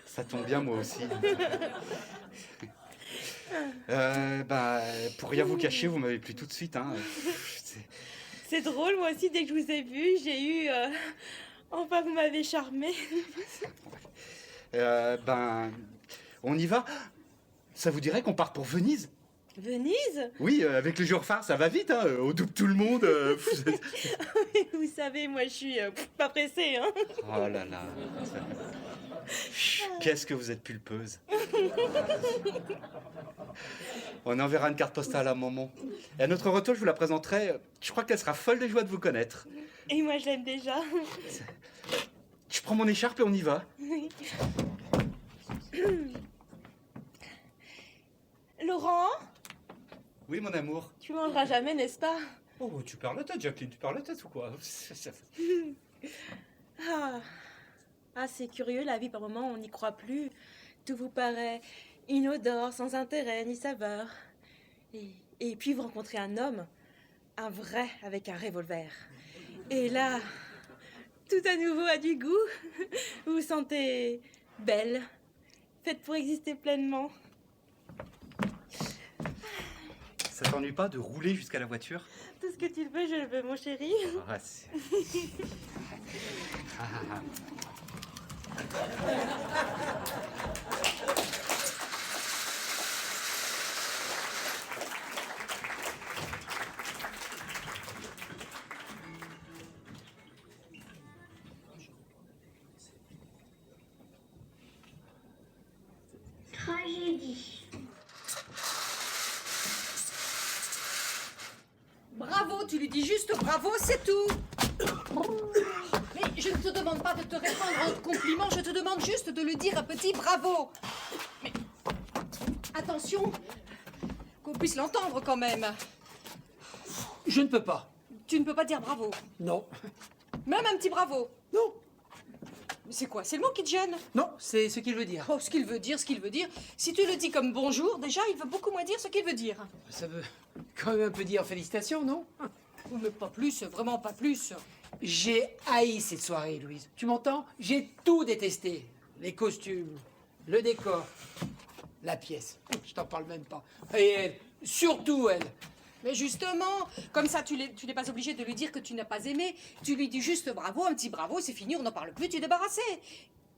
Ça tombe bien, moi aussi. Pour rien vous cacher, vous m'avez plu tout de suite. Hein. C'est drôle, moi aussi, dès que je vous ai vu, j'ai eu... Enfin, vous m'avez charmé. On y va. Ça vous dirait qu'on parte pour Venise? Venise? Oui, avec le jour phare, ça va vite, hein. On double tout le monde. Vous savez, moi, je suis pas pressée, hein. Oh là là. Qu'est-ce que vous êtes pulpeuse. On enverra une carte postale à un moment. Et à notre retour, je vous la présenterai. Je crois qu'elle sera folle de joie de vous connaître. Et moi, je l'aime déjà. Je prends mon écharpe et on y va. Laurent, Oui, mon amour. tu mangeras jamais, n'est-ce pas? Oh, tu perds la tête, Jacqueline, tu perds la tête ou quoi? Ah, c'est curieux, la vie, par moments, on n'y croit plus. Tout vous paraît inodore, sans intérêt ni saveur. Et puis, vous rencontrez un homme, un vrai, avec un revolver. Et là, tout à nouveau a du goût. Vous vous sentez belle, faite pour exister pleinement. Ça t'ennuie pas de rouler jusqu'à la voiture? Tout ce que tu veux, je le veux, mon chéri. Ah, c'est... Ah. Tragédie. Bravo, tu lui dis juste bravo, c'est tout. Mais je ne te demande pas de te répondre en compliment, je te demande juste de lui dire un petit bravo. Mais attention, qu'on puisse l'entendre quand même. Je ne peux pas. Tu ne peux pas dire bravo. Non. Même un petit bravo. Non. Mais c'est quoi? C'est le mot qui te gêne? Non, c'est ce qu'il veut dire. Oh, ce qu'il veut dire, ce qu'il veut dire. Si tu le dis comme bonjour, déjà, il veut beaucoup moins dire ce qu'il veut dire. Ça veut quand même un peu dire félicitations, non? Mais pas plus, vraiment pas plus. J'ai haï cette soirée, Louise. Tu m'entends? J'ai tout détesté. Les costumes, le décor, la pièce. Je t'en parle même pas. Et elle, surtout elle. Mais justement, comme ça, tu n'es pas obligé de lui dire que tu n'as pas aimé. Tu lui dis juste bravo, un petit bravo, c'est fini, on n'en parle plus, tu es débarrassé.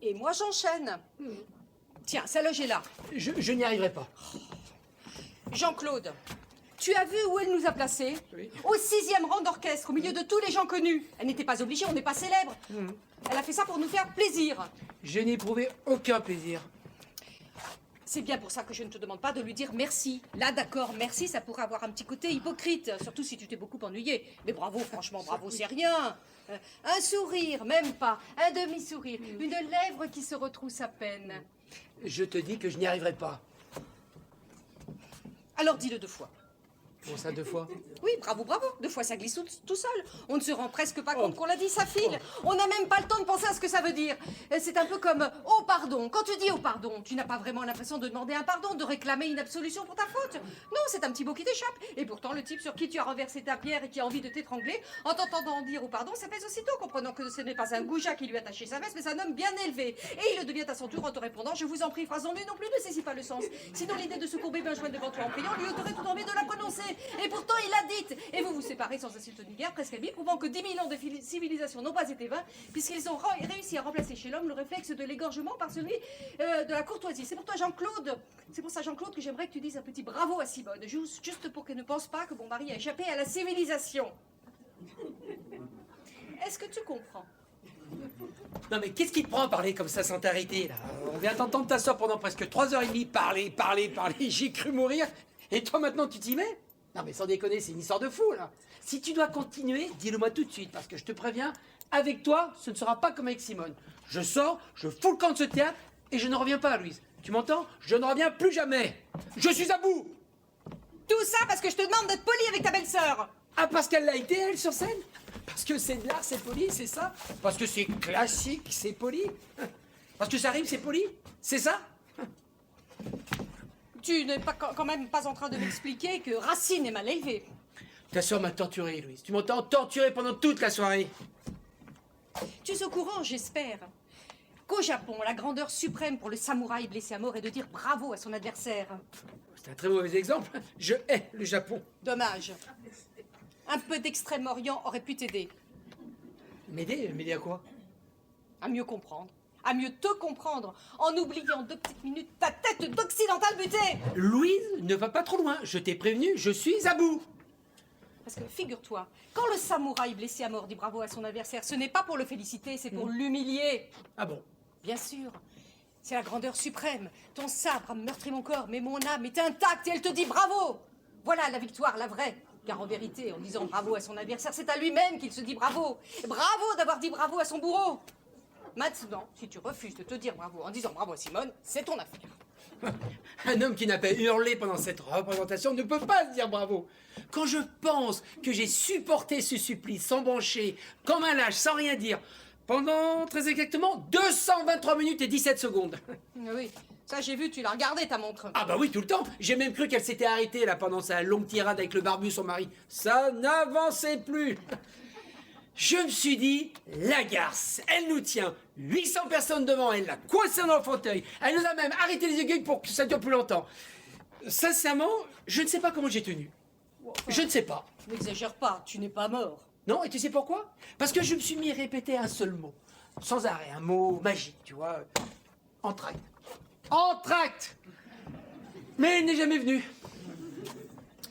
Et moi, j'enchaîne. Tiens, sa loge est là. Je n'y arriverai pas. Jean-Claude, tu as vu où elle nous a placés? Oui. Au 6e rang d'orchestre, au milieu de tous les gens connus. Elle n'était pas obligée, on n'est pas célèbre. Elle a fait ça pour nous faire plaisir. Je n'ai éprouvé aucun plaisir. C'est bien pour ça que je ne te demande pas de lui dire merci. Là, d'accord, merci, ça pourrait avoir un petit côté hypocrite, surtout si tu t'es beaucoup ennuyé. Mais bravo, franchement, bravo, c'est rien. Un sourire, même pas, un demi-sourire, une lèvre qui se retrousse à peine. Je te dis que je n'y arriverai pas. Alors dis-le 2 fois. Pour ça 2 fois. Oui, bravo, bravo. 2 fois, ça glisse tout seul. On ne se rend presque pas compte qu'on l'a dit, ça file. On n'a même pas le temps de penser à ce que ça veut dire. C'est un peu comme « oh, pardon ». Quand tu dis « oh, pardon », tu n'as pas vraiment l'impression de demander un pardon, de réclamer une absolution pour ta faute. Non, c'est un petit mot qui t'échappe. Et pourtant, le type sur qui tu as renversé ta pierre et qui a envie de t'étrangler, en t'entendant dire « oh, pardon », s'apaise aussitôt, comprenant que ce n'est pas un goujat qui lui a attaché sa veste, mais un homme bien élevé. Et il le devient à son tour en te répondant « je vous en prie, phrase en lui non plus ne saisit pas le sens. Sinon, l'idée de se courber Benjamin devant toi en priant lui ôterait toute envie de la prononcer. Et pourtant, il l'a dite. Et vous vous séparez sans insulte ni guerre, presque ami, prouvant que 10 000 ans de civilisation n'ont pas été vains, puisqu'ils ont réussi à remplacer chez l'homme le réflexe de l'égorgement par celui de la courtoisie. C'est pour toi, Jean-Claude. C'est pour ça, Jean-Claude, que j'aimerais que tu dises un petit bravo à Simone, juste pour qu'elle ne pense pas que mon mari a échappé à la civilisation. Est-ce que tu comprends? Non mais qu'est-ce qui te prend à parler comme ça sans t'arrêter là? On vient t'entendre t'asseoir pendant presque 3h30, parler, j'ai cru mourir. Et toi maintenant tu t'y mets? Non mais sans déconner, c'est une histoire de fou là. Si tu dois continuer, dis-le moi tout de suite, parce que je te préviens, avec toi, ce ne sera pas comme avec Simone. Je sors, je fous le camp de ce théâtre, et je ne reviens pas, Louise. Tu m'entends? Je ne reviens plus jamais. Je suis à bout. Tout ça parce que je te demande d'être poli avec ta belle-sœur. Ah, parce qu'elle l'a été, elle, sur scène? Parce que c'est de l'art, c'est poli, c'est ça? Parce que c'est classique, c'est poli? Parce que ça rime, c'est poli? C'est ça? Tu n'es pas quand même pas en train de m'expliquer que Racine est mal élevé. Ta soeur m'a torturé, Louise. Tu m'entends torturé pendant toute la soirée. Tu es au courant, j'espère, qu'au Japon, la grandeur suprême pour le samouraï blessé à mort est de dire bravo à son adversaire. C'est un très mauvais exemple. Je hais le Japon. Dommage. Un peu d'Extrême-Orient aurait pu t'aider. M'aider à quoi? À mieux comprendre. À mieux te comprendre. En oubliant 2 petites minutes ta tête d'occidental butée. Louise, ne va pas trop loin. Je t'ai prévenu, je suis à bout. Parce que figure-toi, quand le samouraï blessé à mort dit bravo à son adversaire, ce n'est pas pour le féliciter, c'est pour l'humilier. Ah bon? Bien sûr. C'est la grandeur suprême. Ton sabre a meurtri mon corps, mais mon âme est intacte et elle te dit bravo. Voilà la victoire, la vraie. Car en vérité, en disant bravo à son adversaire, c'est à lui-même qu'il se dit bravo. Bravo d'avoir dit bravo à son bourreau. Maintenant, si tu refuses de te dire bravo en disant bravo à Simone, c'est ton affaire. Un homme qui n'a pas hurlé pendant cette représentation ne peut pas se dire bravo. Quand je pense que j'ai supporté ce supplice sans broncher, comme un lâche, sans rien dire, pendant très exactement 223 minutes et 17 secondes. Oui, ça j'ai vu, tu l'as regardé ta montre. Ah bah oui, tout le temps. J'ai même cru qu'elle s'était arrêtée là pendant sa longue tirade avec le barbu, son mari. Ça n'avançait plus. Je me suis dit, la garce, elle nous tient 800 personnes devant elle, la coincée dans le fauteuil. Elle nous a même arrêté les aiguilles pour que ça dure plus longtemps. Sincèrement, je ne sais pas comment j'ai tenu. Je ne sais pas. N'exagère pas, tu n'es pas mort. Non, et tu sais pourquoi? Parce que je me suis mis à répéter un seul mot. Sans arrêt, un mot magique, tu vois. Entracte. Entracte! Mais il n'est jamais venu.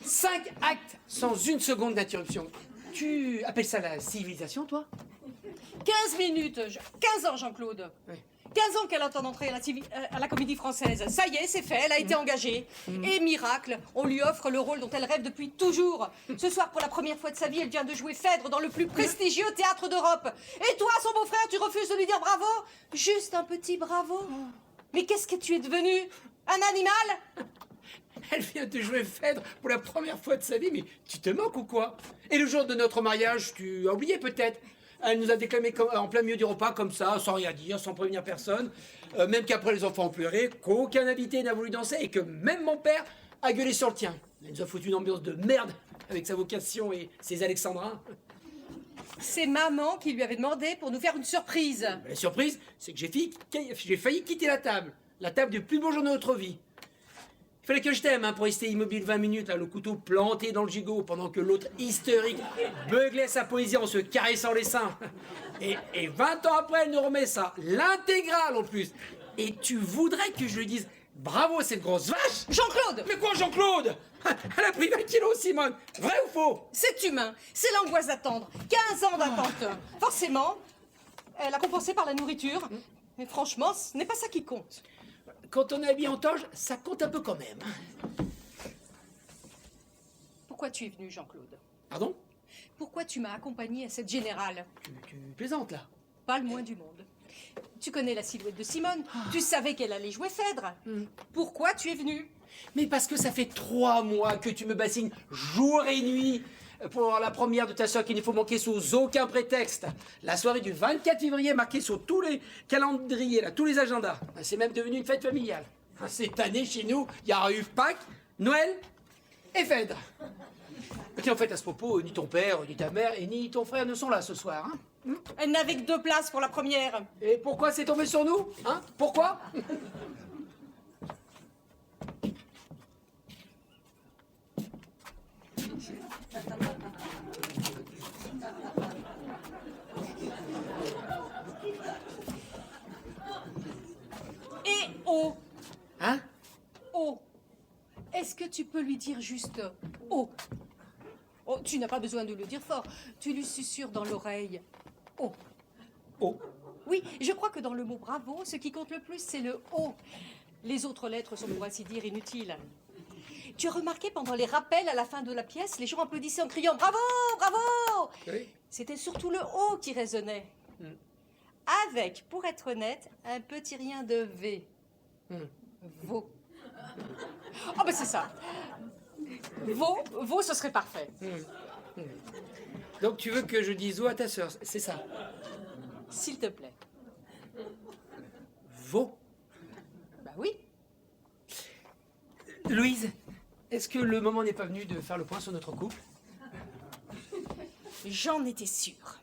5 actes sans une seconde d'interruption. Tu appelles ça la civilisation, toi? 15 minutes, 15 ans Jean-Claude. Oui. 15 ans qu'elle entend d'entrer à la Comédie Française. Ça y est, c'est fait, elle a été engagée. Et miracle, on lui offre le rôle dont elle rêve depuis toujours. Ce soir, pour la première fois de sa vie, elle vient de jouer Phèdre dans le plus prestigieux théâtre d'Europe. Et toi, son beau-frère, tu refuses de lui dire bravo? Juste un petit bravo. Mais qu'est-ce que tu es devenu? Un animal? Elle vient de jouer Phèdre pour la première fois de sa vie, mais tu te moques ou quoi? Et le jour de notre mariage, tu as oublié peut-être? Elle nous a déclamé en plein milieu du repas, comme ça, sans rien dire, sans prévenir personne. Même qu'après les enfants ont pleuré, qu'aucun invité n'a voulu danser et que même mon père a gueulé sur le tien. Elle nous a foutu une ambiance de merde avec sa vocation et ses alexandrins. C'est maman qui lui avait demandé pour nous faire une surprise. La surprise, c'est que j'ai failli quitter la table du plus beau jour de notre vie. Il fallait que je t'aime pour rester immobile 20 minutes, là, le couteau planté dans le gigot, pendant que l'autre hystérique beuglait sa poésie en se caressant les seins. Et 20 ans après, elle nous remet ça, l'intégrale en plus. Et tu voudrais que je lui dise bravo cette grosse vache? Jean-Claude! Mais quoi Jean-Claude? Elle a pris 20 kilos, Simone. Vrai ou faux? C'est humain, c'est l'angoisse d'attendre. 15 ans d'attente. Forcément, elle a compensé par la nourriture. Mais franchement, ce n'est pas ça qui compte. Quand on est habillé en toge, ça compte un peu quand même. Pourquoi tu es venu, Jean-Claude? Pardon? Pourquoi tu m'as accompagné à cette générale? Tu plaisantes là? Pas le moins du monde. Tu connais la silhouette de Simone. Tu savais qu'elle allait jouer Phèdre. Pourquoi tu es venu? Mais parce que ça fait 3 mois que tu me bassines jour et nuit pour la première de ta soeur qu'il ne faut manquer sous aucun prétexte. La soirée du 24 février marquée sur tous les calendriers, là, tous les agendas. C'est même devenu une fête familiale. Cette année, chez nous, il y a eu Pâques, Noël et Phèdre. Et en fait, à ce propos, ni ton père, ni ta mère, et ni ton frère ne sont là ce soir. Hein? Elle n'avait que 2 places pour la première. Et pourquoi c'est tombé sur nous? Hein? Pourquoi? Et oh! Hein? Oh! Est-ce que tu peux lui dire juste oh? Oh, tu n'as pas besoin de le dire fort. Tu lui susurres dans l'oreille. Oh! Oh. Oui, je crois que dans le mot bravo, ce qui compte le plus, c'est le oh. Les autres lettres sont pour ainsi dire inutiles. Tu as remarqué pendant les rappels à la fin de la pièce, les gens applaudissaient en criant bravo, bravo. Oui. C'était surtout le oh qui résonnait. Avec, pour être honnête, un petit rien de V. Vaux. Oh ben c'est ça. Vaux, ce serait parfait. Donc tu veux que je dise veau à ta sœur, c'est ça? S'il te plaît. Veau? Bah oui. Louise, est-ce que le moment n'est pas venu de faire le point sur notre couple? J'en étais sûre.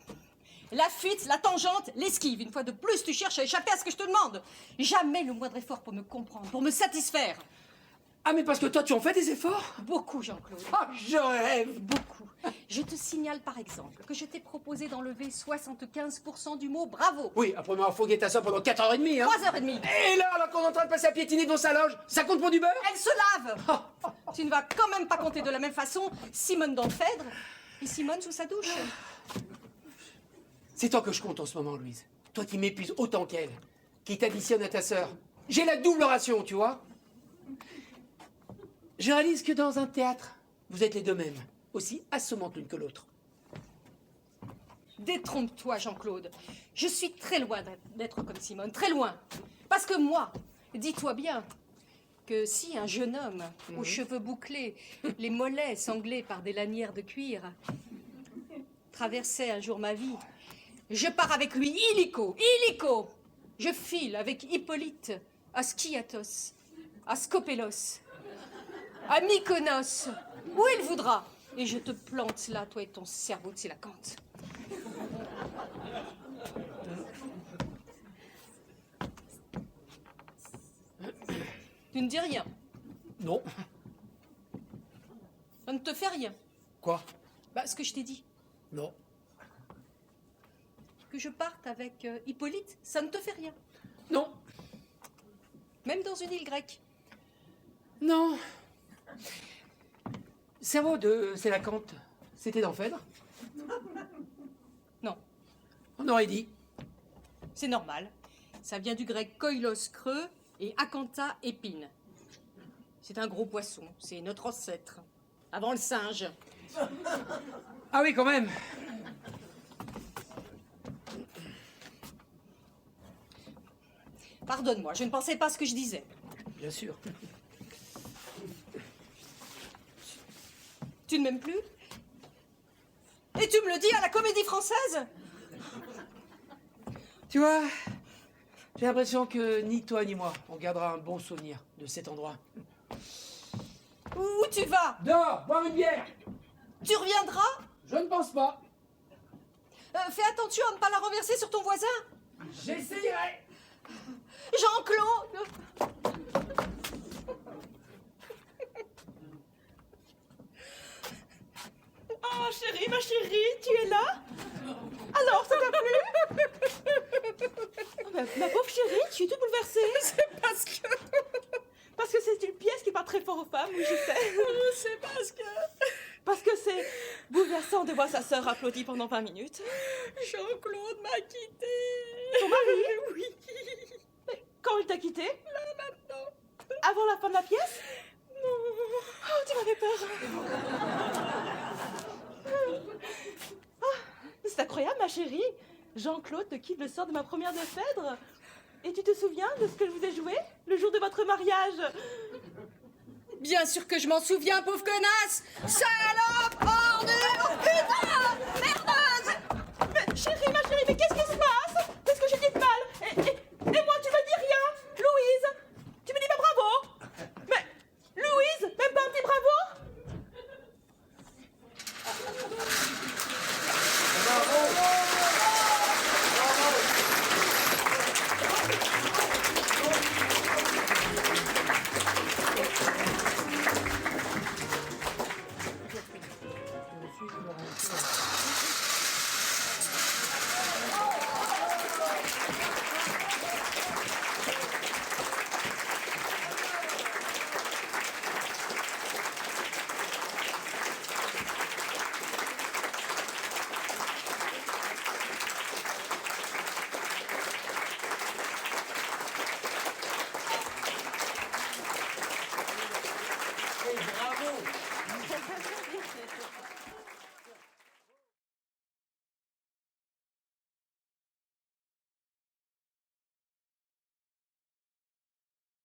La fuite, la tangente, l'esquive. Une fois de plus, tu cherches à échapper à ce que je te demande. Jamais le moindre effort pour me comprendre, pour me satisfaire. Ah, mais parce que toi, tu en fais des efforts? Beaucoup, Jean-Claude. Ah, je rêve! Beaucoup. Je te signale par exemple que je t'ai proposé d'enlever 75% du mot bravo. Oui, après m'avoir fourgué ta sœur pendant 4h30, hein? 3h30. Et là, alors qu'on est en train de passer à piétiner devant sa loge, ça compte pour du beurre? Elle se lave. Tu ne vas quand même pas compter de la même façon Simone dans le Phèdre et Simone sous sa douche. C'est toi que je compte en ce moment, Louise. Toi qui m'épuises autant qu'elle, qui t'additionne à ta sœur. J'ai la double ration, tu vois. Je réalise que dans un théâtre, vous êtes les deux mêmes, aussi assommantes l'une que l'autre. Détrompe-toi, Jean-Claude. Je suis très loin d'être comme Simone, très loin. Parce que moi, dis-toi bien que si un jeune homme aux cheveux bouclés, les mollets sanglés par des lanières de cuir, traversait un jour ma vie, je pars avec lui illico. Je file avec Hippolyte à Skiathos, à Skopélos, à Mykonos, où il voudra. Et je te plante là, toi et ton cerveau de sélacanthe. Tu ne dis rien. Non. Ça ne te fait rien. Quoi? Bah, ce que je t'ai dit. Non. Que je parte avec Hippolyte, ça ne te fait rien. Non. Même dans une île grecque. Non. Cerveau de Sélacanthe, c'était dans Phèdre? Non. On aurait dit. C'est normal. Ça vient du grec koilos, creux, et acantha, épine. C'est un gros poisson. C'est notre ancêtre. Avant le singe. Ah oui, quand même. Pardonne-moi, je ne pensais pas ce que je disais. Bien sûr. Tu ne m'aimes plus? Et tu me le dis à la Comédie Française? Tu vois, j'ai l'impression que ni toi ni moi, on gardera un bon souvenir de cet endroit. Où tu vas? Dehors, boire une bière. Tu reviendras? Je ne pense pas. Fais attention à ne pas la renverser sur ton voisin. J'essayerai. Jean-Claude! Oh chérie, ma chérie, tu es là? Alors, ça t'a plu? Ma pauvre chérie, tu es toute bouleversée. C'est parce que... Parce que c'est une pièce qui parle très fort aux femmes, oui, je sais. C'est parce que... Parce que c'est bouleversant de voir sa sœur applaudir pendant 20 minutes. Jean-Claude m'a quittée. Ton mari? Oui. Mais quand il t'a quittée? Là, maintenant. Avant la fin de la pièce? Non. Oh, tu m'avais peur. C'est incroyable, ma chérie. Jean-Claude te quitte le soir de ma première de Phèdre. Et tu te souviens de ce que je vous ai joué le jour de votre mariage? Bien sûr que je m'en souviens, pauvre connasse! Salope! Ordure! Putain!